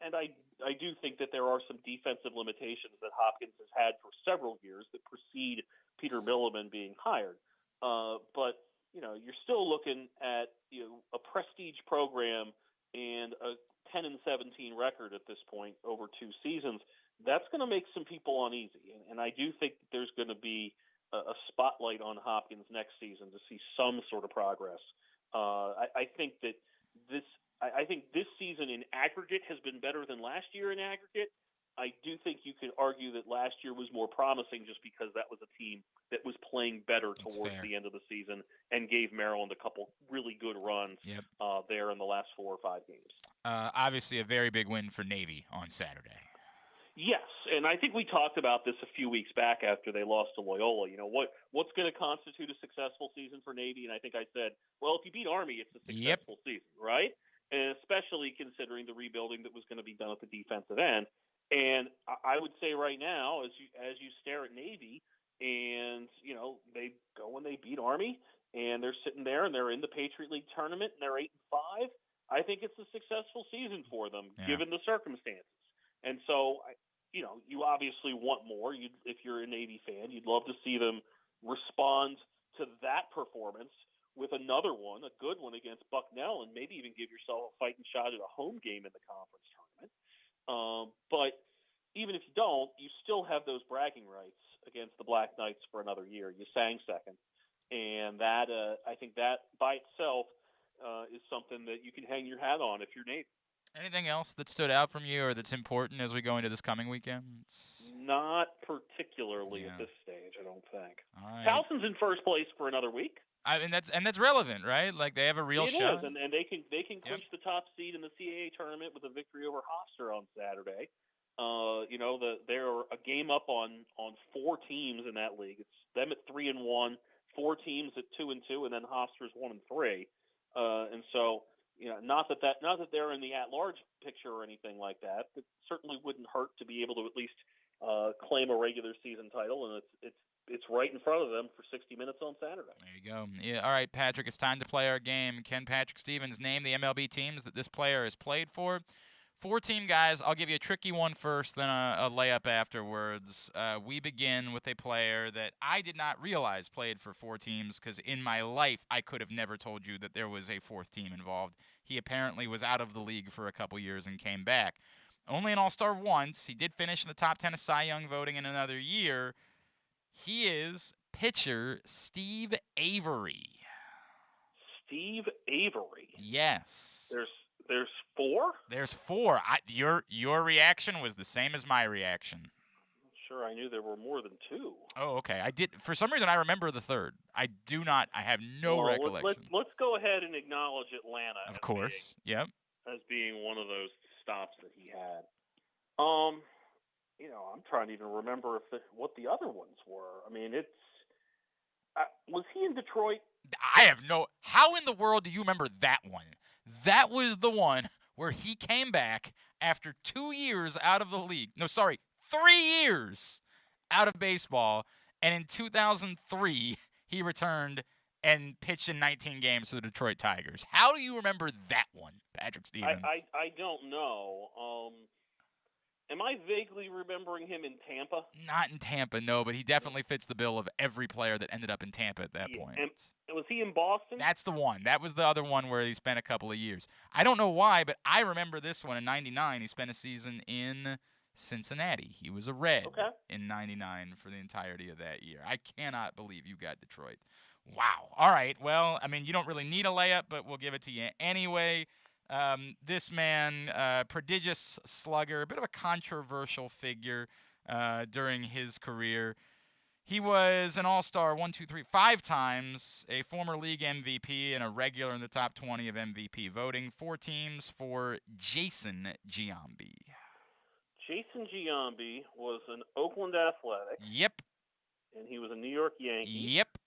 And I do think that there are some defensive limitations that Hopkins has had for several years that precede Peter Milliman being hired. But you're still looking at a prestige program and a 10-17 record at this point over 2 seasons. That's going to make some people uneasy, and I do think that there's going to be a spotlight on Hopkins next season to see some sort of progress. I think that this season in aggregate has been better than last year in aggregate. I do think you could argue that last year was more promising just because that was a team that was playing better towards the end of the season and gave Maryland a couple really good runs there in the last 4 or 5 games. Obviously a very big win for Navy on Saturday. Yes, and I think we talked about this a few weeks back after they lost to Loyola. What's going to constitute a successful season for Navy? And I think I said, well, if you beat Army, it's a successful season, right? And especially considering the rebuilding that was going to be done at the defensive end. And I would say right now, as you stare at Navy, and they go and they beat Army, and they're sitting there and they're in the Patriot League tournament and they're 8-5. I think it's a successful season for them given the circumstances. And so, you obviously want more. If you're a Navy fan, you'd love to see them respond to that performance with another one, a good one against Bucknell, and maybe even give yourself a fighting shot at a home game in the conference tournament. But even if you don't, you still have those bragging rights against the Black Knights for another year. You sang second. And that, I think that by itself is something that you can hang your hat on if you're Navy. Anything else that stood out from you or that's important as we go into this coming weekend? Not particularly at this stage, I don't think. All right. Towson's in first place for another week. And that's relevant, right? Like they have a real shot. It is, and they can clinch the top seed in the CAA tournament with a victory over Hofstra on Saturday. They're a game up on 4 teams in that league. It's them at 3-1, 4 teams at 2-2, and then Hofstra's 1-3. And so, not that they're in the at-large picture or anything like that. It certainly wouldn't hurt to be able to at least claim a regular season title, and it's right in front of them for 60 minutes on Saturday. There you go. Yeah, all right, Patrick, it's time to play our game. Can Patrick Stevens name the MLB teams that this player has played for? 4-team guys. I'll give you a tricky one first, then a layup afterwards. We begin with a player that I did not realize played for 4 teams because in my life I could have never told you that there was a 4th team involved. He apparently was out of the league for a couple years and came back. Only an All-Star once. He did finish in the top 10 of Cy Young voting in another year. He is pitcher Steve Avery. Steve Avery. Yes. There's 4? There's 4. Your reaction was the same as my reaction. Sure, I knew there were more than 2. Oh, okay. I did. For some reason, I remember the 3rd. I do not. I have no recollection. Let's go ahead and acknowledge Atlanta. Of course. Yep. As being one of those stops that he had. I'm trying to even remember what the other ones were. I mean, was he in Detroit? I have no. How in the world do you remember that one? That was the one where he came back after 2 years out of the league. No, sorry, 3 years out of baseball. And in 2003, he returned and pitched in 19 games for the Detroit Tigers. How do you remember that one, Patrick Stevens? I don't know. Am I vaguely remembering him in Tampa? Not in Tampa, no, but he definitely fits the bill of every player that ended up in Tampa at that point. And was he in Boston? That's the one. That was the other one where he spent a couple of years. I don't know why, but I remember this one in 99. He spent a season in Cincinnati. He was a Red in 99 for the entirety of that year. I cannot believe you got Detroit. Wow. All right. Well, I mean, you don't really need a layup, but we'll give it to you anyway. This man, prodigious slugger, a bit of a controversial figure during his career. He was an All-Star 5 times, a former league MVP, and a regular in the top 20 of MVP voting. 4 teams for Jason Giambi. Jason Giambi was an Oakland Athletic. Yep. And he was a New York Yankee. Yep.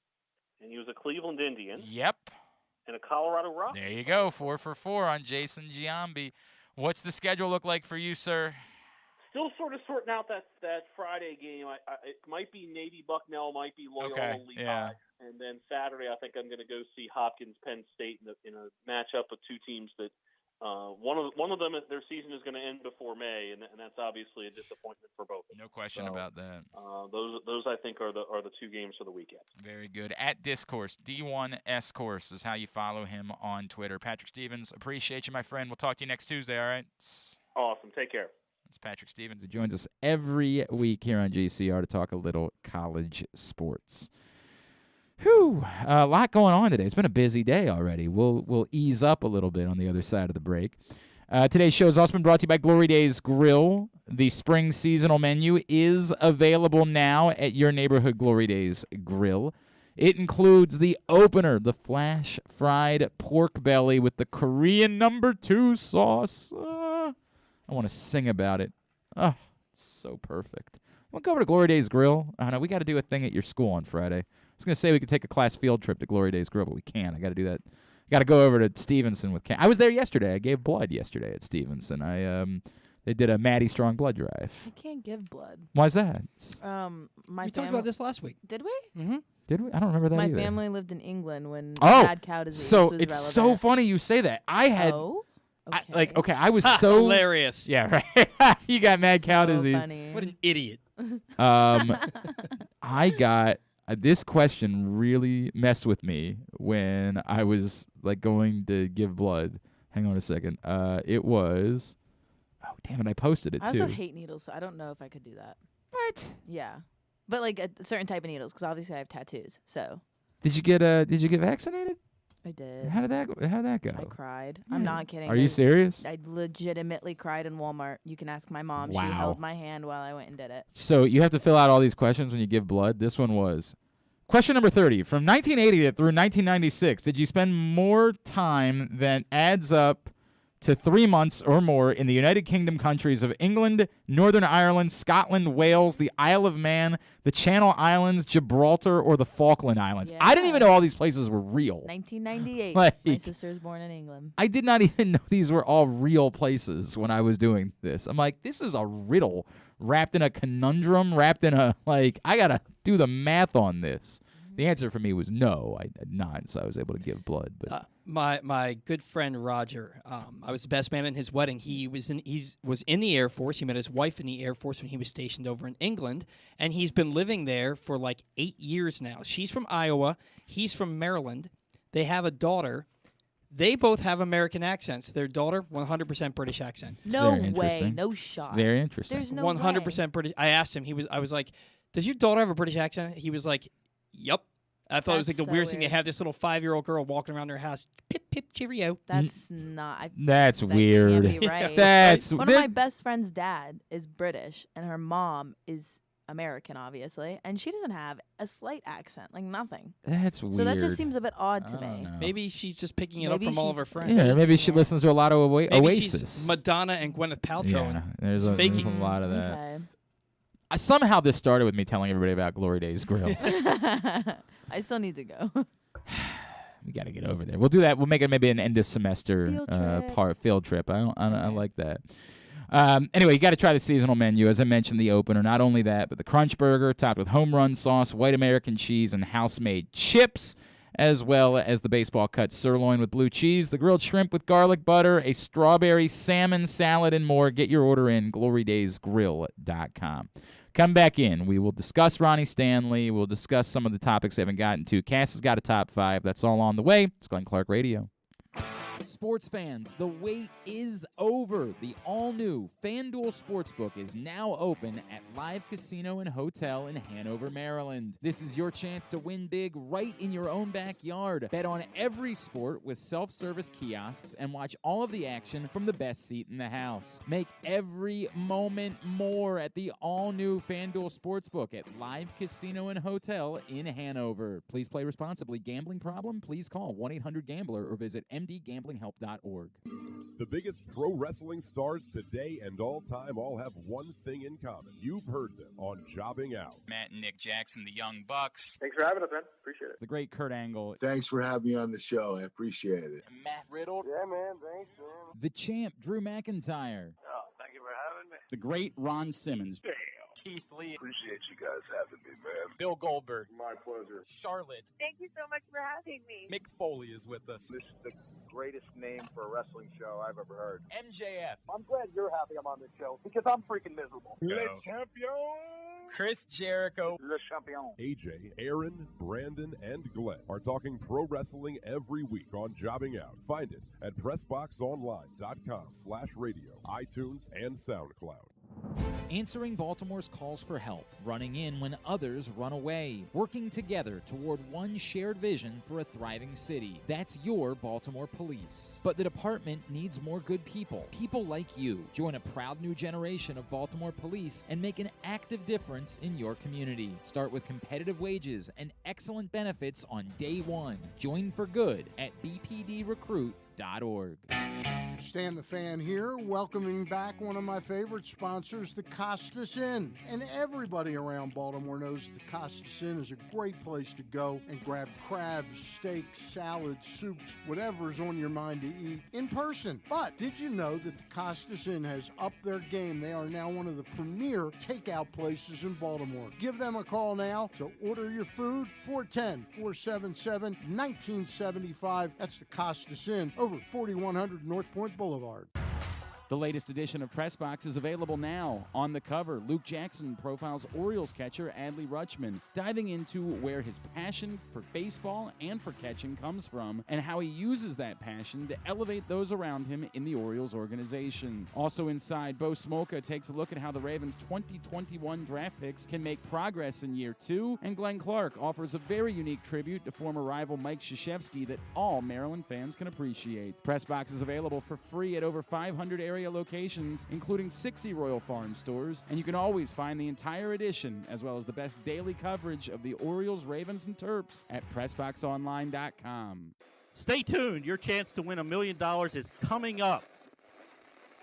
And he was a Cleveland Indian. Yep. And a Colorado Rock. There you go, 4 for 4 on Jason Giambi. What's the schedule look like for you, sir? Still sort of sorting out that Friday game. It might be Navy Bucknell, might be Loyola Lehigh. Yeah. And then Saturday, I think I'm going to go see Hopkins Penn State in a matchup of 2 teams that one of them, their season is going to end before May, and that's obviously a disappointment for both of them. No question about that. Those I think are the 2 games for the weekend. Very good. At Discourse, D1S Course is how you follow him on Twitter. Patrick Stevens, appreciate you, my friend. We'll talk to you next Tuesday, all right? Awesome. Take care. It's Patrick Stevens, who joins us every week here on GCR to talk a little college sports. Whew, a lot going on today. It's been a busy day already. We'll ease up a little bit on the other side of the break. Today's show has also been brought to you by Glory Days Grill. The spring seasonal menu is available now at your neighborhood Glory Days Grill. It includes the opener, the flash fried pork belly with the Korean #2 sauce. I want to sing about it. Oh, it's so perfect. We'll go over to Glory Days Grill. I know we got to do a thing at your school on Friday. I was going to say we could take a class field trip to Glory Days Grill, but we can't. I got to do that. I got to go over to Stevenson with Cam. I was there yesterday. I gave blood yesterday at Stevenson. They did a Maddie Strong blood drive. I can't give blood. Why's that? We talked about this last week. Did we? Mm-hmm. Did we? I don't remember that My either. family lived in England when mad cow disease so was it's relevant. so funny you say that. I had Okay. I was so hilarious. Yeah, right. You got mad cow disease. Funny. What an idiot. I got this question really messed with me when I was going to give blood. Hang on a second. It was. Oh damn it! I posted it I too. also hate needles, so I don't know if I could do that. What? Yeah, but a certain type of needles, because obviously I have tattoos. So. Did you get vaccinated? I did. How did that go? I cried. I'm not kidding. Are you serious? I legitimately cried in Walmart. You can ask my mom. Wow. She held my hand while I went and did it. So you have to fill out all these questions when you give blood. This one was question number 30. From 1980 through 1996, did you spend more time than adds up to 3 months or more in the United Kingdom countries of England, Northern Ireland, Scotland, Wales, the Isle of Man, the Channel Islands, Gibraltar, or the Falkland Islands. I didn't even know all these places were real. 1998. Like, my sister was born in England. I did not even know these were all real places when I was doing this. I'm like, this is a riddle wrapped in a conundrum, wrapped in a, like, I got to do the math on this. The answer for me was no, I did not, so I was able to give blood. But my good friend Roger, I was the best man at his wedding. He was in the Air Force. He met his wife in the Air Force when he was stationed over in England, and he's been living there for like 8 years now. She's from Iowa. He's from Maryland. They have a daughter. They both have American accents. Their daughter, 100% British accent. No way, no shot. Very interesting. There's no 100% British. I asked him. I was like, "Does your daughter have a British accent?" He was like, "Yup." I thought it was like the weirdest thing. They have this little 5-year-old girl walking around their house. Pip, pip, cheerio. That's not. That's weird. Can't be right. That's one of my best friend's dad is British, and her mom is American, obviously, and she doesn't have a slight accent, like nothing. That's weird. So that just seems a bit odd to me. know. Maybe she's just picking it up from all of her friends. Yeah, maybe she listens to a lot of Maybe Oasis. she's Madonna and Gwyneth Paltrow. Yeah, there's a lot of that. Okay. Somehow this started with me telling everybody about Glory Days Grill. I still need to go. We got to get over there. We'll do that. We'll make it maybe an end of semester field trip. I like that. Anyway, you got to try the seasonal menu. As I mentioned, the opener. Not only that, but the Crunch Burger topped with home run sauce, white American cheese, and house-made chips, as well as the baseball cut sirloin with blue cheese, the grilled shrimp with garlic butter, a strawberry salmon salad, and more. Get your order in glorydaysgrill.com. Come back in. We will discuss Ronnie Stanley. We'll discuss some of the topics we haven't gotten to. Cass has got a top 5. That's all on the way. It's Glenn Clark Radio. Sports fans, the wait is over. The all-new FanDuel Sportsbook is now open at Live Casino and Hotel in Hanover, Maryland. This is your chance to win big right in your own backyard. Bet on every sport with self-service kiosks and watch all of the action from the best seat in the house. Make every moment more at the all-new FanDuel Sportsbook at Live Casino and Hotel in Hanover. Please play responsibly. Gambling problem? Please call 1-800-GAMBLER or visit mdgamblinghelp.org. The biggest pro wrestling stars today and all time all have one thing in common. You've heard them on Jobbing Out. Matt and Nick Jackson, the Young Bucks. Thanks for having us, man. Appreciate it. The great Kurt Angle. Thanks for having me on the show. I appreciate it. Matt Riddle. Yeah, man. Thanks, man. The champ, Drew McIntyre. Oh, thank you for having me. The great Ron Simmons. Damn. Keith Lee. Appreciate you guys having me, man. Bill Goldberg. My pleasure. Charlotte. Thank you so much for having me. Mick Foley is with us. This is the greatest name for a wrestling show I've ever heard. MJF. I'm glad you're happy I'm on this show because I'm freaking miserable. Le champion. Chris Jericho. Le champion. AJ, Aaron, Brandon, and Glenn are talking pro wrestling every week on Jobbing Out. Find it at PressBoxOnline.com/radio, iTunes, and SoundCloud. Answering Baltimore's calls for help, running in when others run away, working together toward one shared vision for a thriving city. That's your Baltimore Police. But the department needs more good people. People like you. Join a proud new generation of Baltimore Police and make an active difference in your community. Start with competitive wages and excellent benefits on day one. Join for good at bpdrecruit.org. Stan the Fan here, welcoming back one of my favorite sponsors, the Costas Inn. And everybody around Baltimore knows the Costas Inn is a great place to go and grab crabs, steaks, salads, soups, whatever's on your mind to eat in person. But did you know that the Costas Inn has upped their game? They are now one of the premier takeout places in Baltimore. Give them a call now to order your food, 410-477-1975. That's the Costas Inn over 4100 North Point Boulevard. The latest edition of Press Box is available now. On the cover, Luke Jackson profiles Orioles catcher Adley Rutschman, diving into where his passion for baseball and for catching comes from and how he uses that passion to elevate those around him in the Orioles organization. Also inside, Bo Smolka takes a look at how the Ravens' 2021 draft picks can make progress in year two, and Glenn Clark offers a very unique tribute to former rival Mike Krzyzewski that all Maryland fans can appreciate. Press Box is available for free at over 500 area locations, including 60 Royal Farm stores, and you can always find the entire edition as well as the best daily coverage of the Orioles, Ravens, and Terps at PressBoxOnline.com. Stay tuned. Your chance to win $1 million is coming up.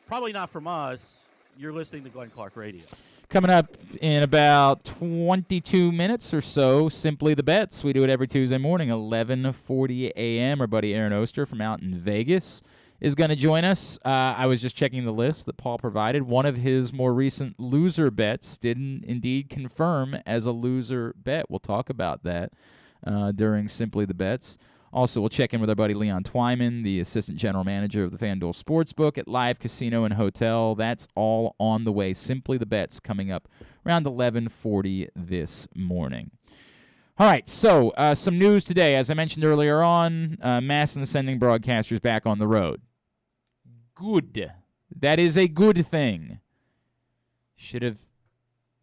Probably not from us. You're listening to Glenn Clark Radio. Coming up in about 22 minutes or so, Simply the Bets. We do it every Tuesday morning, 11:40 a.m. Our buddy Aaron Oster from out in Vegas is going to join us. I was just checking the list that Paul provided. One of his more recent loser bets didn't indeed confirm as a loser bet. We'll talk about that during Simply the Bets. Also, we'll check in with our buddy Leon Twyman, the assistant general manager of the FanDuel Sportsbook at Live Casino and Hotel. That's all on the way. Simply the Bets coming up around 11:40 this morning. All right, so some news today. As I mentioned earlier on, Masson sending broadcasters back on the road. Good. That is a good thing. Should have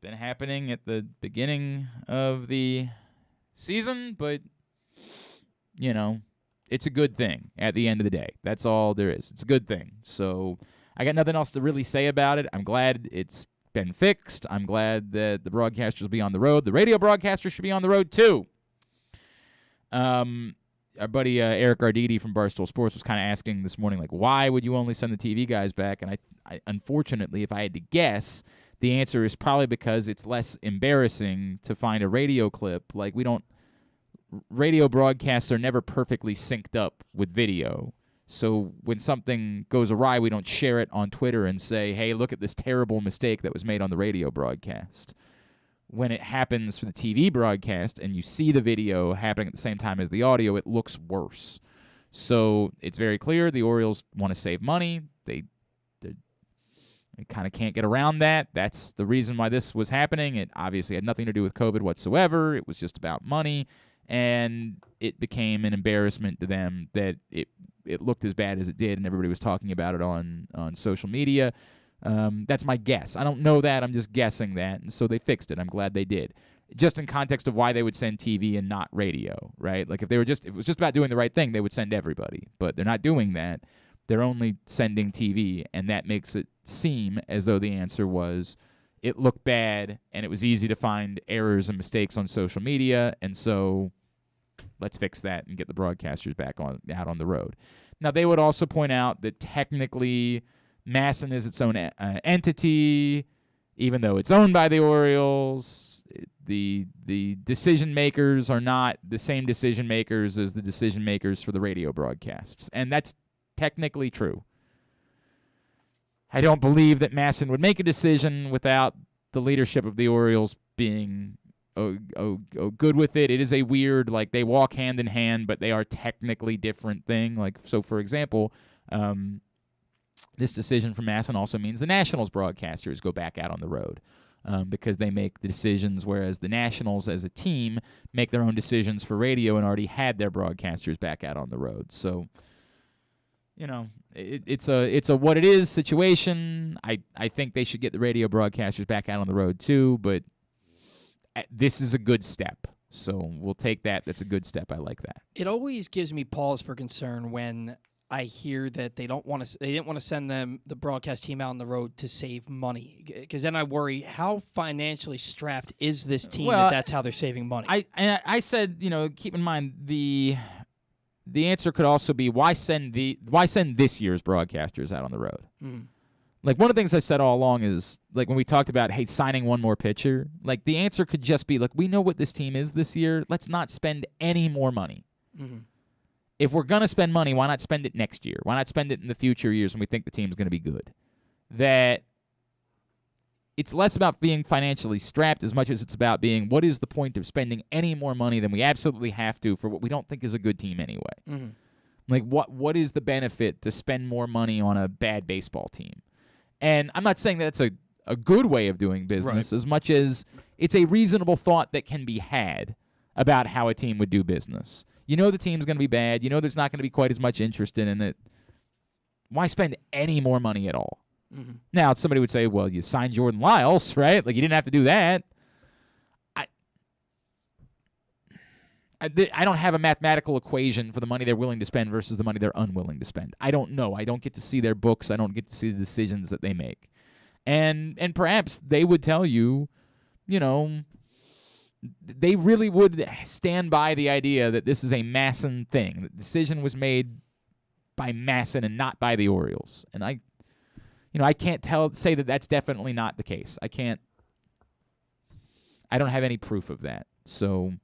been happening at the beginning of the season, but you know, it's a good thing at the end of the day. That's all there is. It's a good thing. So I got nothing else to really say about it. I'm glad it's been fixed. I'm glad that the broadcasters will be on the road. The radio broadcasters should be on the road too. Our buddy Eric Arditi from Barstool Sports was kind of asking this morning, like, why would you only send the TV guys back? And I unfortunately, if I had to guess, the answer is probably because it's less embarrassing to find a radio clip. Like, radio broadcasts are never perfectly synced up with video. So when something goes awry, we don't share it on Twitter and say, hey, look at this terrible mistake that was made on the radio broadcast. When it happens for the TV broadcast and you see the video happening at the same time as the audio, it looks worse. So it's very clear the Orioles want to save money. They kind of can't get around that. That's the reason why this was happening. It obviously had nothing to do with COVID whatsoever. It was just about money. And it became an embarrassment to them that it looked as bad as it did, and everybody was talking about it on social media. That's my guess. I don't know that. I'm just guessing that. And so they fixed it. I'm glad they did. Just in context of why they would send TV and not radio, right? Like if it was just about doing the right thing, they would send everybody. But they're not doing that. They're only sending TV, and that makes it seem as though the answer was it looked bad, and it was easy to find errors and mistakes on social media, and so let's fix that and get the broadcasters back out on the road. Now, they would also point out that technically Masson is its own entity, even though it's owned by the Orioles. The decision makers are not the same decision makers as the decision makers for the radio broadcasts, and that's technically true. I don't believe that Masson would make a decision without the leadership of the Orioles being good with it. It is a weird, like, they walk hand in hand, but they are technically different thing. Like, so for example, this decision from Masson also means the Nationals broadcasters go back out on the road because they make the decisions, whereas the Nationals as a team make their own decisions for radio and already had their broadcasters back out on the road. So, you know, it's a what it is situation. I think they should get the radio broadcasters back out on the road too, but this is a good step. So we'll take that. That's a good step. I like that. It always gives me pause for concern when I hear that they didn't want to send the broadcast team out on the road to save money, because then I worry, how financially strapped is this team that's how they're saving money. I said, you know, keep in mind the answer could also be why send this year's broadcasters out on the road. Mm. Like, one of the things I said all along is, like, when we talked about, hey, signing one more pitcher, like, the answer could just be, like, we know what this team is this year. Let's not spend any more money. Mm-hmm. If we're going to spend money, why not spend it next year? Why not spend it in the future years when we think the team's going to be good? That it's less about being financially strapped as much as it's about being, what is the point of spending any more money than we absolutely have to for what we don't think is a good team anyway? Mm-hmm. Like, what is the benefit to spend more money on a bad baseball team? And I'm not saying that's a good way of doing business, as much as it's a reasonable thought that can be had about how a team would do business. You know the team's going to be bad. You know there's not going to be quite as much interest in it. Why spend any more money at all? Mm-hmm. Now, somebody would say, well, you signed Jordan Lyles, right? Like, you didn't have to do that. I don't have a mathematical equation for the money they're willing to spend versus the money they're unwilling to spend. I don't know. I don't get to see their books. I don't get to see the decisions that they make. And perhaps they would tell you, you know, they really would stand by the idea that this is a Masson thing. The decision was made by Masson and not by the Orioles. And I can't say that that's definitely not the case. I don't have any proof of that. So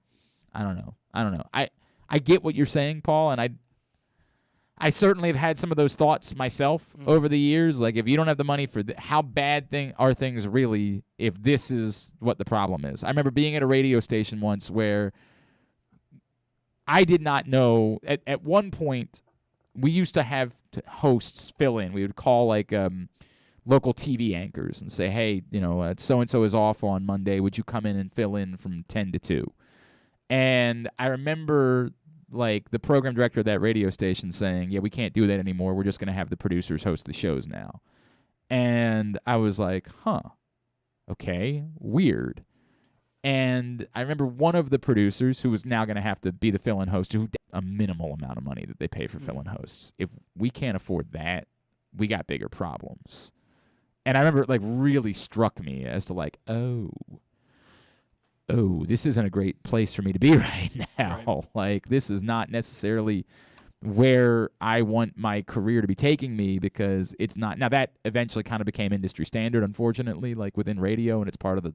I don't know. I get what you're saying, Paul, and I certainly have had some of those thoughts myself over the years. Like, if you don't have the money for how bad are things really if this is what the problem is? I remember being at a radio station once where I did not know. At one point, we used to have hosts fill in. We would call, like, local TV anchors and say, hey, so-and-so is off on Monday. Would you come in and fill in from 10 to 2? And I remember, like, the program director of that radio station saying, yeah, we can't do that anymore. We're just going to have the producers host the shows now. And I was like, okay, weird. And I remember one of the producers, who was now going to have to be the fill-in host, who a minimal amount of money that they pay for fill-in hosts. If we can't afford that, we got bigger problems. And I remember it, like, really struck me as to, like, oh, this isn't a great place for me to be right now. Right. Like, this is not necessarily where I want my career to be taking me, because it's not. Now, that eventually kind of became industry standard, unfortunately, like within radio, and it's part of the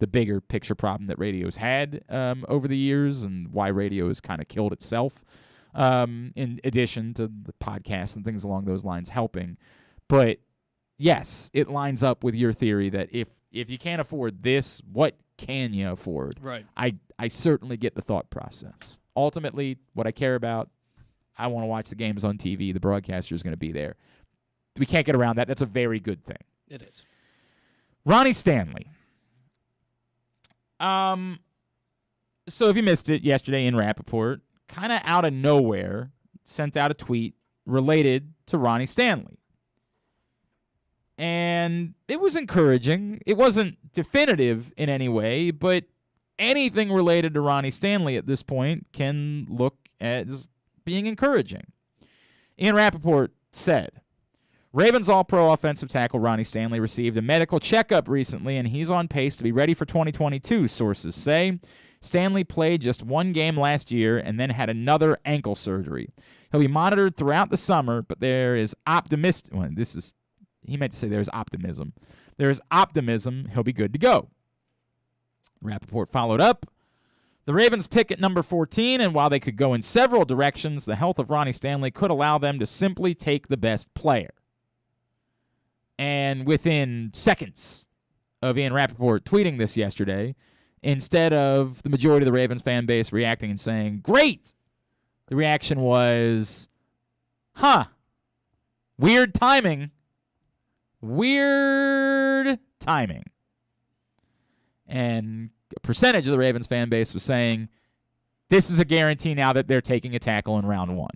bigger picture problem that radio's had over the years, and why radio has kind of killed itself, in addition to the podcasts and things along those lines helping. But, yes, it lines up with your theory that if you can't afford this, what can you afford? Right. I certainly get the thought process. Ultimately, what I care about, I want to watch the games on TV. The broadcaster is going to be there. We can't get around that. That's a very good thing. It is. Ronnie Stanley. So if you missed it yesterday in Rappaport, kind of out of nowhere, sent out a tweet related to Ronnie Stanley. And it was encouraging. It wasn't definitive in any way, but anything related to Ronnie Stanley at this point can look as being encouraging. Ian Rappaport said, Ravens All-Pro offensive tackle Ronnie Stanley received a medical checkup recently, and he's on pace to be ready for 2022, sources say. Stanley played just one game last year and then had another ankle surgery. He'll be monitored throughout the summer, but there is he meant to say there's optimism. There is optimism he'll be good to go. Rappaport followed up. The Ravens pick at number 14, and while they could go in several directions, the health of Ronnie Stanley could allow them to simply take the best player. And within seconds of Ian Rappaport tweeting this yesterday, instead of the majority of the Ravens fan base reacting and saying, great, the reaction was, weird timing. Weird timing. And a percentage of the Ravens fan base was saying, this is a guarantee now that they're taking a tackle in round 1.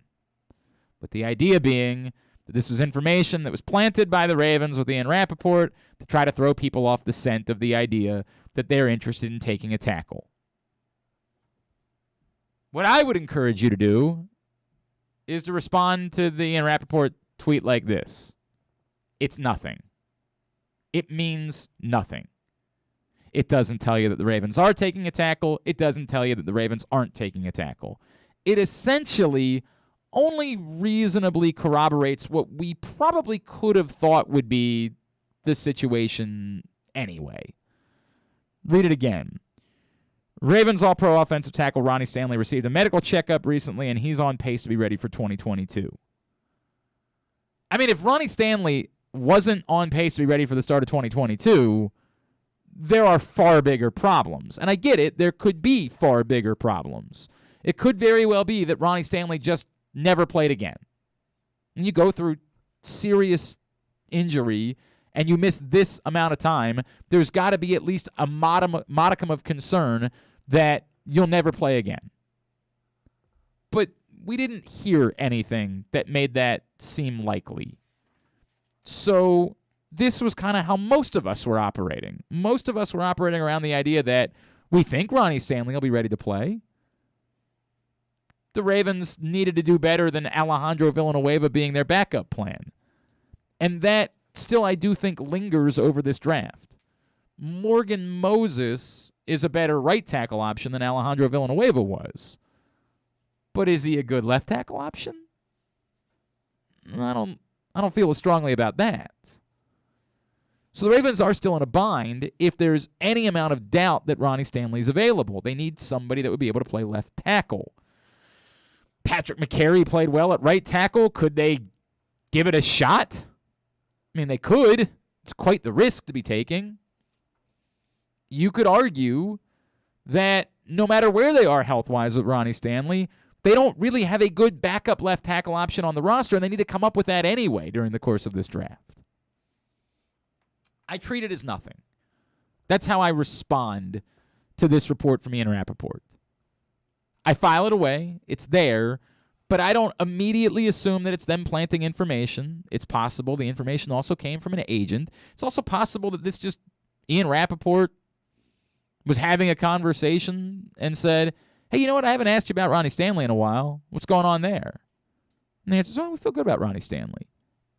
But the idea being that this was information that was planted by the Ravens with Ian Rappaport to try to throw people off the scent of the idea that they're interested in taking a tackle. What I would encourage you to do is to respond to the Ian Rappaport tweet like this. It's nothing. It means nothing. It doesn't tell you that the Ravens are taking a tackle. It doesn't tell you that the Ravens aren't taking a tackle. It essentially only reasonably corroborates what we probably could have thought would be the situation anyway. Read it again. Ravens All-Pro offensive tackle Ronnie Stanley received a medical checkup recently, and he's on pace to be ready for 2022. I mean, if Ronnie Stanley wasn't on pace to be ready for the start of 2022, there are far bigger problems. And I get it, there could be far bigger problems. It could very well be that Ronnie Stanley just never played again. And you go through serious injury and you miss this amount of time, there's got to be at least a modicum of concern that you'll never play again. But we didn't hear anything that made that seem likely. So this was kind of how most of us were operating. Most of us were operating around the idea that we think Ronnie Stanley will be ready to play. The Ravens needed to do better than Alejandro Villanueva being their backup plan. And that still, I do think, lingers over this draft. Morgan Moses is a better right tackle option than Alejandro Villanueva was. But is he a good left tackle option? I don't feel as strongly about that. So the Ravens are still in a bind if there's any amount of doubt that Ronnie Stanley's available. They need somebody that would be able to play left tackle. Patrick McCary played well at right tackle. Could they give it a shot? I mean, they could. It's quite the risk to be taking. You could argue that no matter where they are health-wise with Ronnie Stanley, they don't really have a good backup left tackle option on the roster, and they need to come up with that anyway during the course of this draft. I treat it as nothing. That's how I respond to this report from Ian Rappaport. I file it away. It's there. But I don't immediately assume that it's them planting information. It's possible the information also came from an agent. It's also possible that this just Ian Rappaport was having a conversation and said, hey, you know what? I haven't asked you about Ronnie Stanley in a while. What's going on there? And the answer is, well, we feel good about Ronnie Stanley.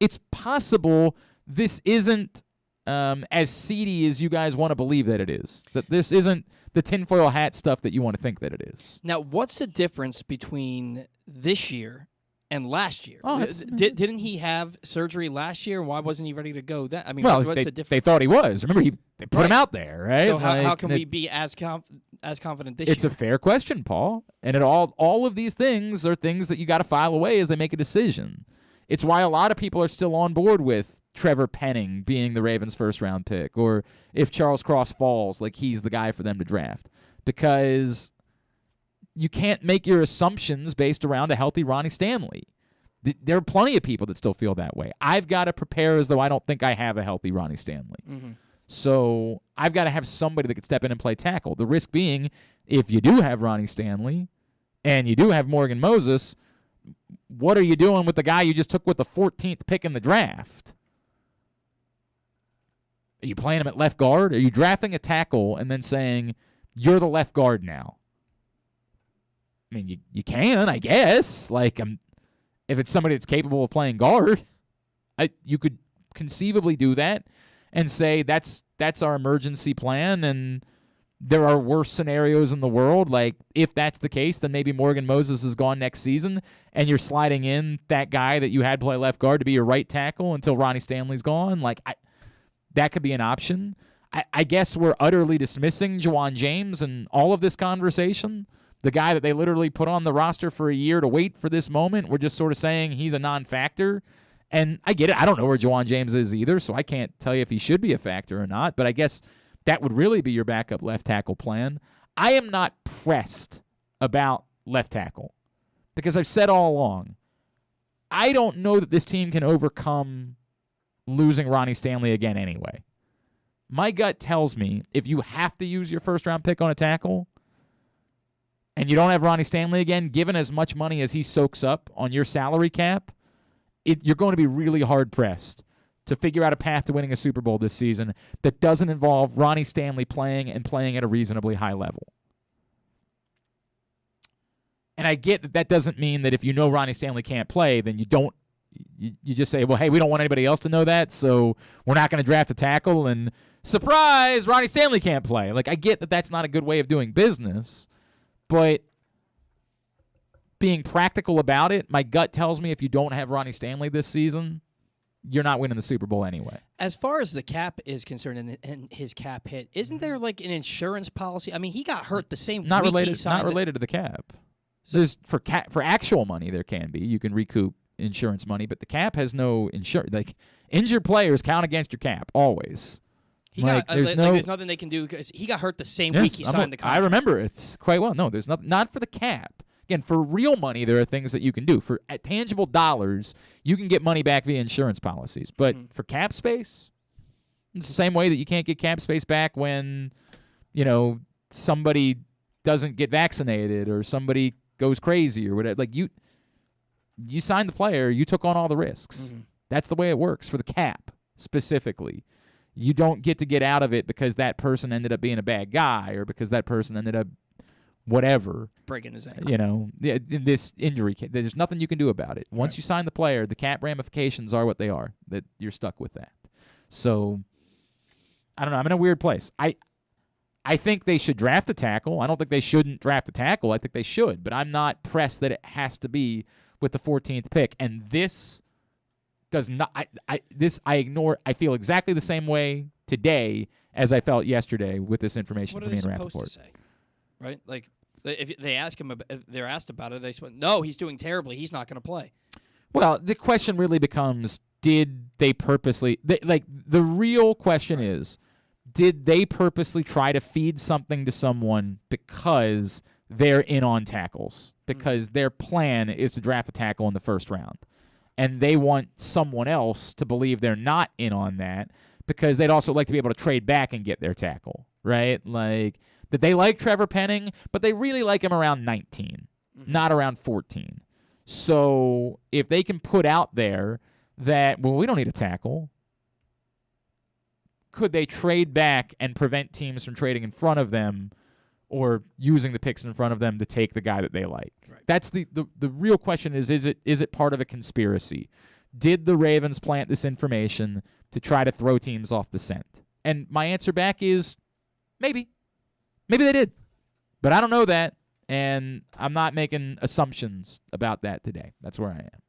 It's possible this isn't as seedy as you guys want to believe that it is. That this isn't the tinfoil hat stuff that you want to think that it is. Now, what's the difference between this year and last year? Oh, didn't he have surgery last year? Why wasn't he ready to go then? I mean, well, what's the difference? they thought he was. Remember, they put him out there, right? So how can we be as confident this year? It's a fair question, Paul. And all of these things are things that you got to file away as they make a decision. It's why a lot of people are still on board with Trevor Penning being the Ravens' first-round pick, or if Charles Cross falls, like he's the guy for them to draft. Because you can't make your assumptions based around a healthy Ronnie Stanley. There are plenty of people that still feel that way. I've got to prepare as though I don't think I have a healthy Ronnie Stanley. Mm-hmm. So I've got to have somebody that can step in and play tackle. The risk being, if you do have Ronnie Stanley and you do have Morgan Moses, what are you doing with the guy you just took with the 14th pick in the draft? Are you playing him at left guard? Are you drafting a tackle and then saying, you're the left guard now? I mean, you can, I guess. Like, if it's somebody that's capable of playing guard, you could conceivably do that and say that's our emergency plan, and there are worse scenarios in the world. Like, if that's the case, then maybe Morgan Moses is gone next season, and you're sliding in that guy that you had play left guard to be your right tackle until Ronnie Stanley's gone. Like, that could be an option. I guess we're utterly dismissing Juwan James and all of this conversation. The guy that they literally put on the roster for a year to wait for this moment, we're just sort of saying he's a non-factor. And I get it. I don't know where Juwan James is either, so I can't tell you if he should be a factor or not. But I guess that would really be your backup left tackle plan. I am not pressed about left tackle because I've said all along, I don't know that this team can overcome losing Ronnie Stanley again anyway. My gut tells me if you have to use your first-round pick on a tackle and you don't have Ronnie Stanley again, given as much money as he soaks up on your salary cap, you're going to be really hard-pressed to figure out a path to winning a Super Bowl this season that doesn't involve Ronnie Stanley playing at a reasonably high level. And I get that doesn't mean that if you know Ronnie Stanley can't play, then you just say, well, hey, we don't want anybody else to know that, so we're not going to draft a tackle, and surprise, Ronnie Stanley can't play. Like, I get that that's not a good way of doing business, but being practical about it, my gut tells me if you don't have Ronnie Stanley this season, you're not winning the Super Bowl anyway. As far as the cap is concerned and his cap hit, isn't there like an insurance policy? I mean, he got hurt the same week he signed. Not related to the cap. There's for actual money there can be. You can recoup insurance money, but the cap has no insurance. Like, injured players count against your cap always. There's nothing they can do because he got hurt the same week he signed the contract. I remember it's quite well. No, there's not for the cap. Again, for real money, there are things that you can do. For tangible dollars, you can get money back via insurance policies. But for cap space, it's the same way that you can't get cap space back when, somebody doesn't get vaccinated or somebody goes crazy or whatever. Like, you signed the player, you took on all the risks. Mm-hmm. That's the way it works for the cap specifically. You don't get to get out of it because that person ended up being a bad guy or because that person ended up whatever. Breaking his ankle. In this injury, there's nothing you can do about it. Once you sign the player, the cap ramifications are what they are, that you're stuck with that. So, I don't know. I'm in a weird place. I think they should draft a tackle. I don't think they shouldn't draft a tackle. I think they should, but I'm not pressed that it has to be with the 14th pick. And this does not. I ignore. I feel exactly the same way today as I felt yesterday with this information What from are they Ian supposed Rappaport. to say? Right? Like, if they ask him, if they're asked about it, they say, no, he's doing terribly. He's not going to play. Well, the question really becomes, did they purposely the real question is, did they purposely try to feed something to someone because they're in on tackles? Because their plan is to draft a tackle in the first round. And they want someone else to believe they're not in on that because they'd also like to be able to trade back and get their tackle, right? Like, that they like Trevor Penning, but they really like him around 19, not around 14. So if they can put out there that, well, we don't need a tackle, could they trade back and prevent teams from trading in front of them or using the picks in front of them to take the guy that they like? Right. That's the real question is it part of a conspiracy? Did the Ravens plant this information to try to throw teams off the scent? And my answer back is maybe. Maybe they did. But I don't know that, and I'm not making assumptions about that today. That's where I am.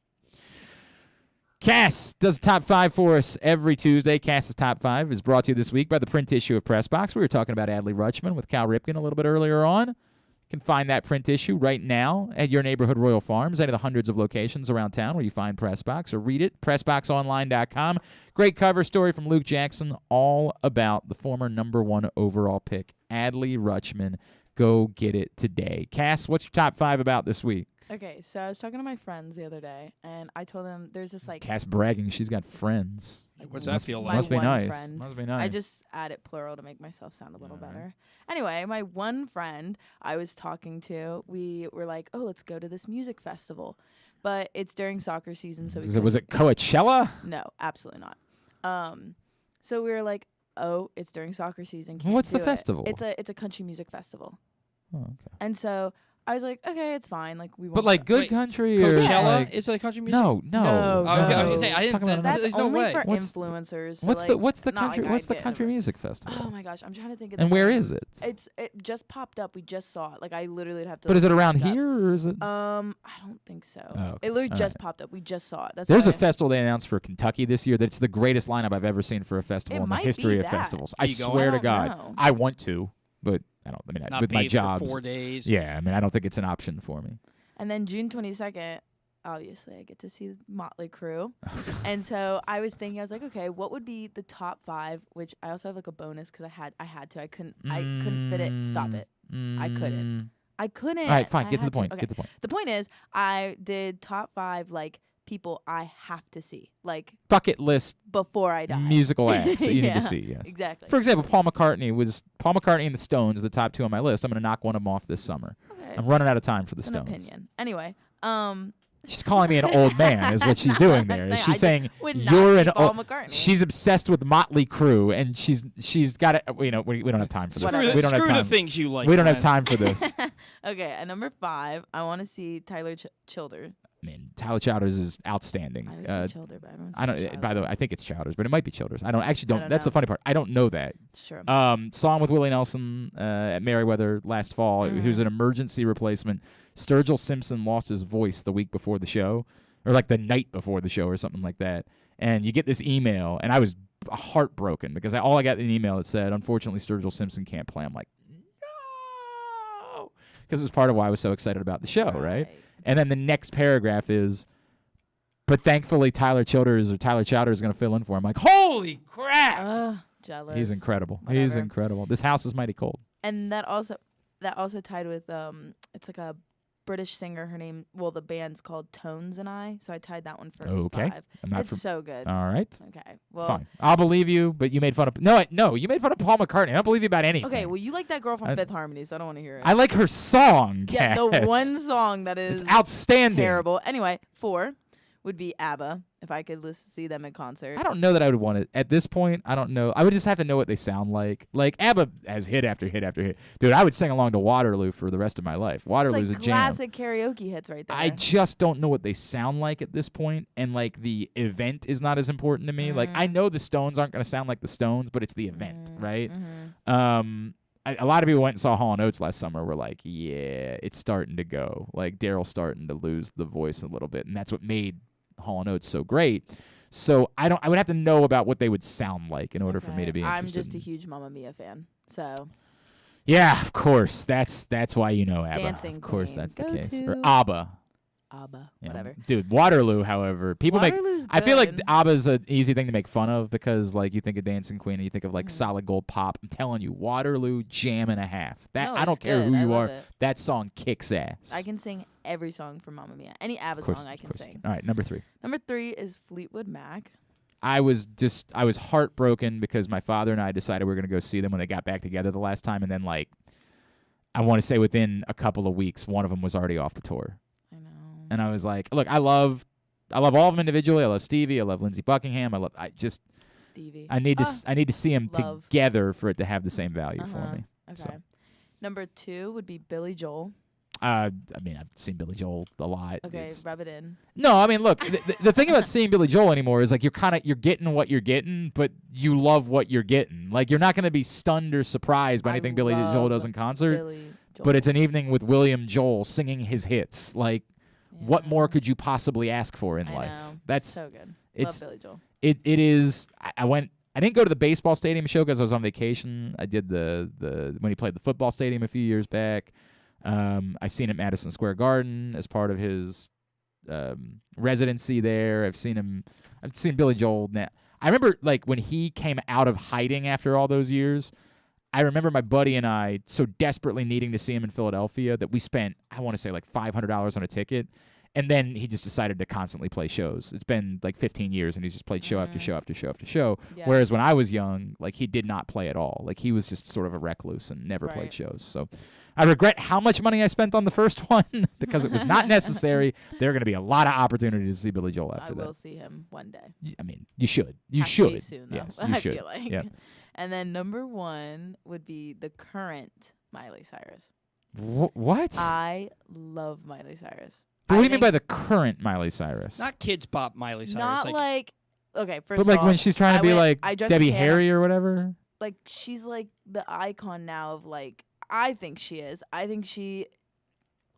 Cass does a top 5 for us every Tuesday. Cass's top 5 is brought to you this week by the print issue of Press Box. We were talking about Adley Rutschman with Cal Ripken a little bit earlier on. You can find that print issue right now at your neighborhood Royal Farms, any of the hundreds of locations around town where you find Press Box, or read it, PressBoxOnline.com. Great cover story from Luke Jackson, all about the former number 1 overall pick, Adley Rutschman. Go get it today. Cass, what's your top 5 about this week? Okay, so I was talking to my friends the other day, and I told them there's this like. Cass bragging she's got friends. What's that feel like? Must be one nice. Friend. Must be nice. I just added plural to make myself sound a little better. Anyway, my one friend I was talking to, we were like, oh, let's go to this music festival. But it's during soccer season, so Was it Coachella? No, absolutely not. So we were like, oh, it's during soccer season. Can't What's the do it. festival? It's a country music festival. Oh, okay. And so I was like, okay, it's fine. Like we. But like good Wait, country or Coachella? like, It's like country music? No. I was gonna say, I didn't. That's There's only no way. for What's- influencers. So What's the not country? like What's I'd the get country over- music festival? Oh my gosh, I'm trying to think of. And the where name. is it? It just popped up. We just saw it. Like I literally would have to. But is it look around up. here or is it? I don't think so. Oh, okay. It literally All just right. popped up. We just saw it. That's There's why a festival they announced for Kentucky this year that's the greatest lineup I've ever seen for a festival It in the might history be of that. festivals. Are I you going? swear I to don't God, know. I want to, but I don't. I mean, Not with my bathed jobs, for 4 days. yeah. I mean, I don't think it's an option for me. And then June 22nd, obviously, I get to see Motley Crue. And so I was thinking, I was like, okay, what would be the top 5? Which I also have like a bonus because I had to. I couldn't fit it. Stop it. I couldn't. I couldn't. All right, fine. I Get to the had point. Okay. Get to the point. The point is, I did top 5 like people I have to see, like Bucket list before I die. musical acts that you need Yeah, to see. Yes, exactly. For example, Paul McCartney and the Stones, the top 2 on my list. I'm going to knock one of them off this summer. Okay. I'm running out of time for the It's an Stones. opinion. Anyway, She's calling me an old man, is what she's doing there. I'm saying, I She's saying just would not you're see an Paul old. McCartney. She's obsessed with Motley Crue, and she's got it. We don't have time for this. Whatever. We don't have Screw time. the things you like. We don't have Glenn. time for this. Okay, at number 5, I want to see Tyler Childers. I mean, Tyler Childers is outstanding. I always say Childer, but everyone I says don't. Childer. By the way, I think it's Childers, but it might be Childers. I don't actually. I don't That's the know. funny part. I don't know that. It's true. Song with Willie Nelson at Merriweather last fall. He was an emergency replacement. Sturgill Simpson lost his voice the week before the show, or like the night before the show, or something like that. And you get this email, and I was heartbroken because all I got in an email that said, "Unfortunately, Sturgill Simpson can't play." I'm like, no, because it was part of why I was so excited about the show, right? And then the next paragraph is, but thankfully Tyler Childers is going to fill in for him. Like, holy crap! Jealous. He's incredible. He's Whatever. incredible. This house is mighty cold. And that also tied with it's like a British singer. Her name, the band's called Tones and I. So I tied that one for Okay. 5. I'm not It's so good. All right. Okay. Well. Fine. I'll believe you, but you made fun of no. You made fun of Paul McCartney. I don't believe you about anything. Okay. Well, you like that girl from I- Fifth Harmony, so I don't want to hear it. I like her song. Yeah, the Cass. one song that is It's outstanding. terrible. Anyway, 4 would be ABBA if I could see them in concert. I don't know that I would want it at this point. I don't know. I would just have to know what they sound like. Like ABBA has hit after hit after hit. Dude, I would sing along to Waterloo for the rest of my life. Waterloo's It's like a jam. classic karaoke hits right there. I just don't know what they sound like at this point, and like the event is not as important to me. Like I know the Stones aren't going to sound like the Stones, but it's the event, right? A lot of people went and saw Hall & Oates last summer. Were like, yeah, it's starting to go. Like Daryl's starting to lose the voice a little bit, and that's what made Hall & Oates so great. So I would have to know about what they would sound like in order for me to be interested. I'm just a huge Mamma Mia fan. So yeah, of course. That's why you know ABBA. Dancing of course, Queen. that's the Go case. to Or ABBA. ABBA, You know, whatever. dude, Waterloo, however, people Waterloo's I feel like good. ABBA's an easy thing to make fun of because, like, you think of Dancing Queen and you think of, like, solid gold pop. I'm telling you, Waterloo, jam and a half. That No, I don't it's care good. who I you love are. it. That song kicks ass. I can sing every song from Mamma Mia. Any ABBA Of course, song I of can course. sing. All right, number 3. Number 3 is Fleetwood Mac. I was heartbroken because my father and I decided we were going to go see them when they got back together the last time, and then, like, I want to say within a couple of weeks, one of them was already off the tour. I know. And I was like, look, I love all of them individually. I love Stevie. I love Lindsey Buckingham. Stevie. I need to see them love. together for it to have the same value for me. Okay. So. Number 2 would be Billy Joel. I mean, I've seen Billy Joel a lot. Okay, rub it in. No, I mean, look, the thing about seeing Billy Joel anymore is like you're getting what you're getting, but you love what you're getting. Like you're not going to be stunned or surprised by anything Billy Joel does in concert. Billy Joel. But it's an evening with William Joel singing his hits. Like, what more could you possibly ask for in I life? know. That's so good. It's Love Billy Joel. It is. I didn't go to the baseball stadium show because I was on vacation. I did the when he played the football stadium a few years back. I seen him at Madison Square Garden as part of his residency there. I've seen Billy Joel. I remember like when he came out of hiding after all those years. I remember my buddy and I so desperately needing to see him in Philadelphia that we spent, I want to say, like $500 on a ticket. And then he just decided to constantly play shows. It's been like 15 years, and he's just played show after show after show after show. Yeah. Whereas when I was young, like he did not play at all. Like he was just sort of a recluse and never played shows. So I regret how much money I spent on the first one because it was not necessary. There are going to be a lot of opportunities to see Billy Joel after that. I will see him one day. I mean, you should. You Has to be should. soon, though, Yes, you I should. feel like. Yeah. And then number 1 would be the current Miley Cyrus. What? I love Miley Cyrus. But what do you mean by the current Miley Cyrus? Not kids pop Miley Cyrus. Not like okay, first But of like all, when she's trying to I be went- like I dressed Debbie as Hannah- Harry or whatever. Like she's like the icon now of like I think she is. I think she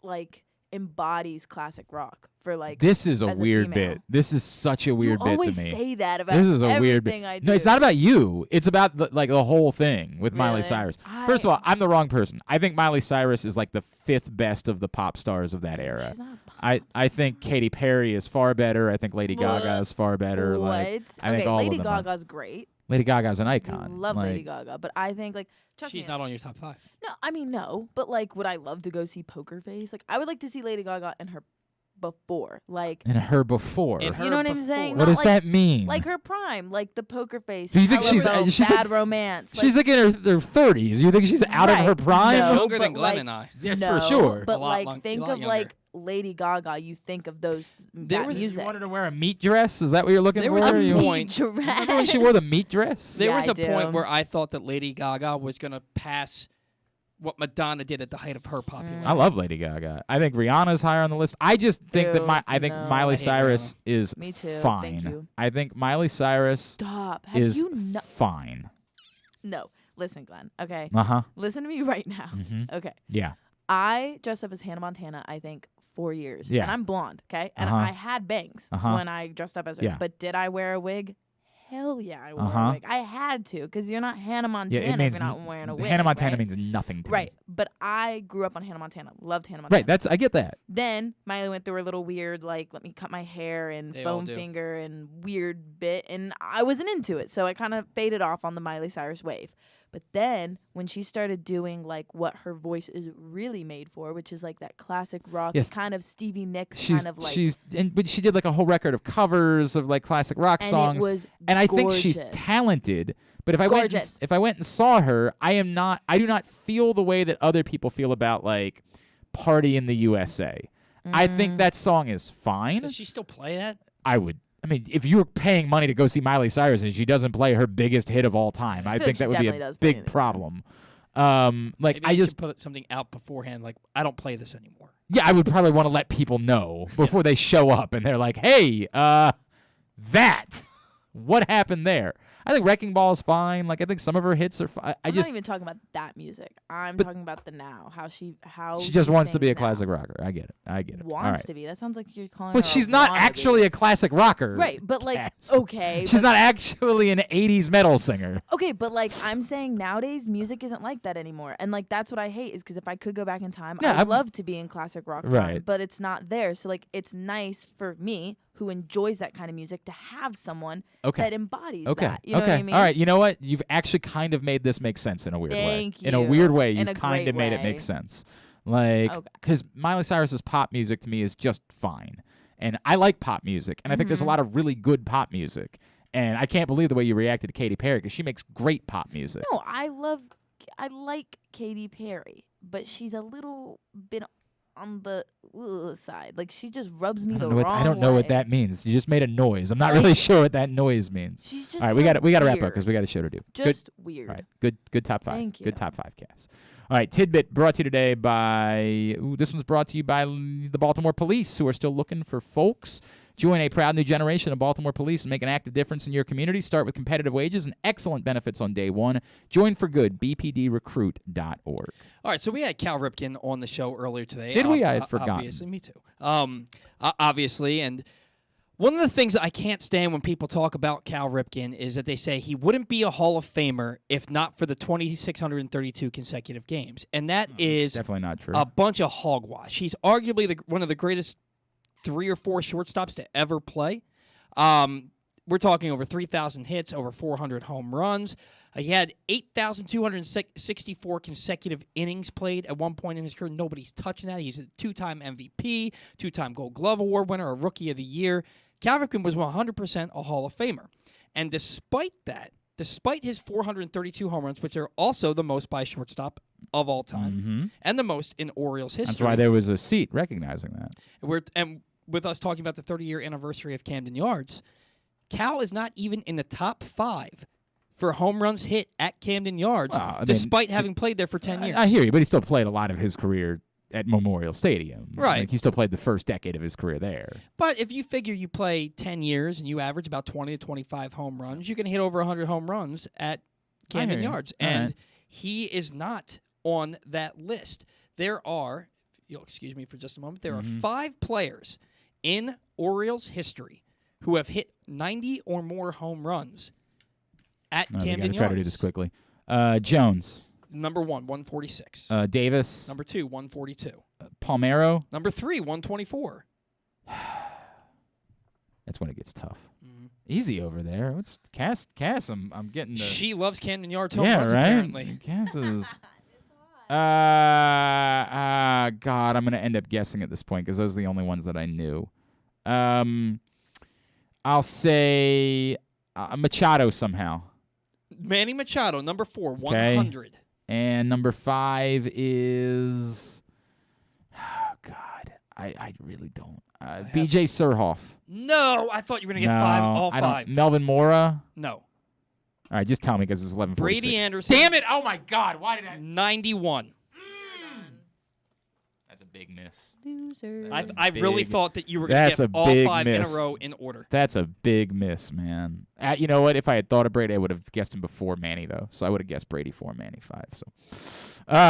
like embodies classic rock for like This is a as weird female. bit. This is such a weird You bit always to me. say that about this is a weird bit. everything I No, it's do. not about you. It's about the whole thing with Miley Really? Cyrus. First of all, I'm the wrong person. I think Miley Cyrus is like the 5th best of the pop stars of that era. She's not a I think Katy Perry is far better. I think Lady Gaga is far better. What? Like I okay, think all Lady of them are. Gaga's great. Lady Gaga's an icon. Love like, Lady Gaga, but I think like trust she's me, not on your top 5. No, I mean no, but like would I love to go see Poker Face? Like I would like to see Lady Gaga in her before, like And her before. you know what I'm saying? What Not does like, that mean? Like her prime, like the Poker Face. Do you think she's Hello, she's Bad like, Romance? She's like in her 30s. You think she's out of her prime? No, Younger than but, Glenn like, and I. Yes, no, for sure. But A lot like long- think a lot of younger. like Lady Gaga, you think of those There that was- music. You wanted to wear a meat dress? Is that what you're looking There for? was a You- point. Remember when she wore the meat dress? There Yeah, was I a point do. where I thought that Lady Gaga was going to pass what Madonna did at the height of her popularity. I love Lady Gaga. I think Rihanna's higher on the list. I just think that Ew, I think no. Miley I hate Cyrus is Me too. fine. Thank you. I think Miley Cyrus Stop. Have is you no? fine. No. Listen, Glenn. Okay. Uh-huh. Listen to me right now. Mhm. Okay. Yeah. I dressed up as Hannah Montana, I think, 4 years. Yeah. And I'm blonde, okay? And Uh-huh. I had bangs Uh-huh. when I dressed up as her. Yeah. But did I wear a wig? Hell yeah, I wore Uh-huh. a wig. I had to, because you're not Hannah Montana Yeah, it means if you're not wearing a wig. Hannah Montana right? means nothing to me. Right. But I grew up on Hannah Montana. Loved Hannah Montana. Right, I get that. Then Miley went through her little weird, like, let me cut my hair and They all foam do. finger and weird bit. And I wasn't into it. So I kind of faded off on the Miley Cyrus wave. But then when she started doing, like, what her voice is really made for, which is, like, that classic rock, Yes. kind of Stevie Nicks She's kind of, like. but she did like a whole record of covers of like classic rock And it songs. was and I think she's gorgeous. talented. But if I Gorgeous. went and saw her, I do not feel the way that other people feel about like Party in the USA. I think that song is fine. Does she still play that? I mean, if you were paying money to go see Miley Cyrus and she doesn't play her biggest hit of all time, I feel think like that would she be a definitely does play big anything. problem. Like Maybe I you just should put something out beforehand, like I don't play this anymore. yeah, I would probably want to let people know before they show up and they're like, "Hey, that what happened there?" I think Wrecking Ball is fine. Like I think some of her hits are fine. I'm not even talking about that music. I'm talking about the now. How she just wants to be a sings now. classic rocker. I get it. Wants All right. to be. That sounds like you're calling But her she's a not wannabe. actually a classic rocker. Right, but like, Cass. okay. She's but- not actually an 80s metal singer. Okay, but like I'm saying nowadays music isn't like that anymore. And like that's what I hate is because if I could go back in time, Yeah, I'd love to be in classic rock time, Right. but it's not there. So like it's nice for me who enjoys that kind of music to have someone that embodies that. You know what I mean? All right. You know what? You've actually kind of made this make sense in a weird way. Thank In a you. weird way, In you've a kind of great made it way. make sense. Like, because Miley Cyrus's pop music to me is just fine. And I like pop music. And I think there's a lot of really good pop music. And I can't believe the way you reacted to Katy Perry because she makes great pop music. No, I like Katy Perry, but she's a little bit on the side. Like she just rubs me the wrong I don't know what way. that means. You just made a noise. I'm not really sure what that noise means. She's just all right, we got to wrap up weird. because we got a show to do. Just good, weird. All right, good top five. Thank you. Good top five cast. All right, Tidbit brought to you today by. This one's brought to you by the Baltimore Police, who are still looking for folks. Join a proud new generation of Baltimore Police and make an active difference in your community. Start with competitive wages and excellent benefits on day one. Join for good. BPDrecruit.org. All right, so we had Cal Ripken on the show earlier today. Did we? I had forgotten. Obviously, me too. Obviously, and one of the things that I can't stand when people talk about Cal Ripken is that they say he wouldn't be a Hall of Famer if not for the 2,632 consecutive games, and that is definitely not true. A bunch of hogwash. He's arguably one of the greatest 3 or 4 shortstops to ever play. We're talking over 3,000 hits, over 400 home runs. He had 8,264 consecutive innings played at one point in his career. Nobody's touching that. He's a 2-time MVP, 2-time Gold Glove Award winner, a Rookie of the Year. Cal Ripken was 100% a Hall of Famer. And despite that, despite his 432 home runs, which are also the most by a shortstop of all time, and the most in Orioles history. That's why there was a seat recognizing that. And with us talking about the 30-year anniversary of Camden Yards, Cal is not even in the top 5 for home runs hit at Camden Yards, despite having played there for 10 years. I hear you, but he still played a lot of his career at Memorial Stadium. Right. Like, he still played the first decade of his career there. But if you figure you play 10 years and you average about 20 to 25 home runs, you can hit over 100 home runs at Camden Yards. All And right. he is not on that list. There are, you'll excuse me for just a moment, there are 5 players in Orioles history who have hit 90 or more home runs at We Camden got to Yards. try to do this quickly. Jones. Number 1, 146. Davis. Number 2, 142. Palmeiro. Number 3, 124. That's when it gets tough. Easy over there. What's Cass? I'm getting the. She loves Camden Yards home yeah, runs, right. apparently. Cass is. God, I'm gonna end up guessing at this point because those are the only ones that I knew. I'll say Machado somehow. Manny Machado, number 4, Okay. 100. And number 5 is. Oh, God, I really don't. B.J. Surhoff. No, I thought you were going to get 5, all I don't- 5. Melvin Mora. No. All right, just tell me because it's 11:46. Brady Anderson. Damn it! Oh my God! Why did I? 91. That's a big miss. Loser. I really thought that you were going to That's get a all big 5 miss. in a row in order. That's a big miss, man. You know what? If I had thought of Brady, I would have guessed him before Manny, though. So I would have guessed Brady 4, Manny 5. So,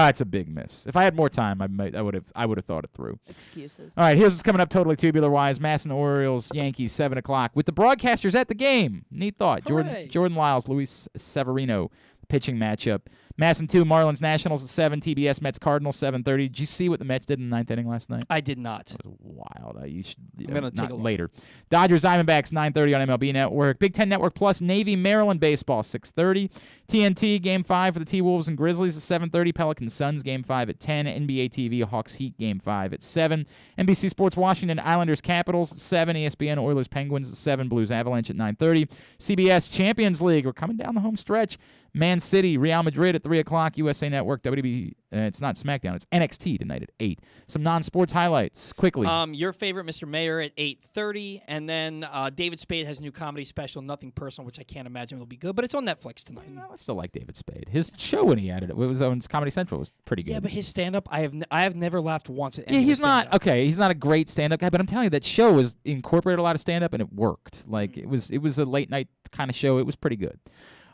it's a big miss. If I had more time, I would have thought it through. Excuses. All right, here's what's coming up totally tubular-wise. Mass and Orioles, Yankees, 7 o'clock. With the broadcasters at the game. Neat thought. Hooray. Jordan Lyles, Luis Severino, pitching matchup. Masson 2, Marlins Nationals at 7, TBS Mets Cardinals 7:30. Did you see what the Mets did in the 9th inning last night? I did not. It was wild. You should. I'm gonna take a look. Later. Dodgers Diamondbacks 9:30 on MLB Network. Big Ten Network Plus Navy Maryland baseball 6:30. TNT Game 5 for the T-Wolves and Grizzlies at 7:30. Pelicans Suns Game 5 at 10. NBA TV Hawks Heat Game 5 at 7. NBC Sports Washington Islanders Capitals at 7. ESPN Oilers Penguins at 7. Blues Avalanche at 9:30. CBS Champions League. We're coming down the home stretch. Man City Real Madrid at 3 o'clock, USA Network, WB. It's not SmackDown. It's NXT tonight at 8. Some non-sports highlights, quickly. Your favorite, Mr. Mayor, at 8:30. And then David Spade has a new comedy special, Nothing Personal, which I can't imagine will be good. But it's on Netflix tonight. I still like David Spade. His show when he had it was on Comedy Central was pretty good. Yeah, but his stand-up, I have never laughed once at any Yeah, of his he's not stand-up. okay. He's not a great stand-up guy, but I'm telling you that show was incorporated a lot of stand-up and it worked. Like it was a late night kind of show. It was pretty good.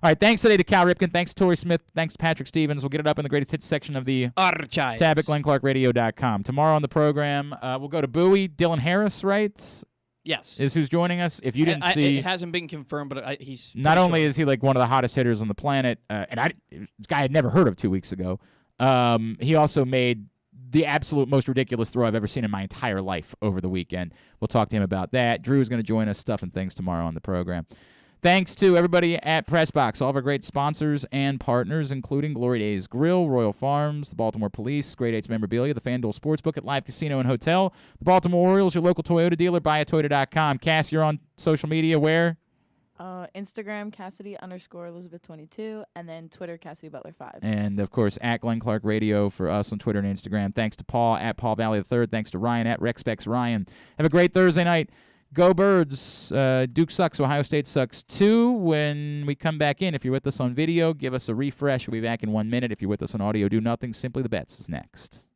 All right, thanks today to Cal Ripken. Thanks to Tori Smith. Thanks to Patrick Stevens. We'll get it up in the greatest hits section of the Archives. tab at GlennClarkRadio.com. Tomorrow on the program, we'll go to Bowie. Dylan Harris, right? Yes. Is who's joining us. If you didn't see, it hasn't been confirmed, but he's not only is he like one of the hottest hitters on the planet, and this guy I'd never heard of 2 weeks ago. He also made the absolute most ridiculous throw I've ever seen in my entire life over the weekend. We'll talk to him about that. Drew's going to join us, stuff and things tomorrow on the program. Thanks to everybody at PressBox, all of our great sponsors and partners, including Glory Days Grill, Royal Farms, the Baltimore Police, Grade 8's Memorabilia, the FanDuel Sportsbook at Live Casino and Hotel, the Baltimore Orioles, your local Toyota dealer, buyatoyota.com. Cass, you're on social media where? Instagram, Cassidy_Elizabeth22, and then Twitter, Cassidy Butler 5. And, of course, at Glenn Clark Radio for us on Twitter and Instagram. Thanks to Paul, at Paul Valley III. Thanks to Ryan, at RexBex Ryan. Have a great Thursday night. Go Birds. Duke sucks. Ohio State sucks too. When we come back in, if you're with us on video, give us a refresh. We'll be back in 1 minute. If you're with us on audio, do nothing. Simply the Bets is next.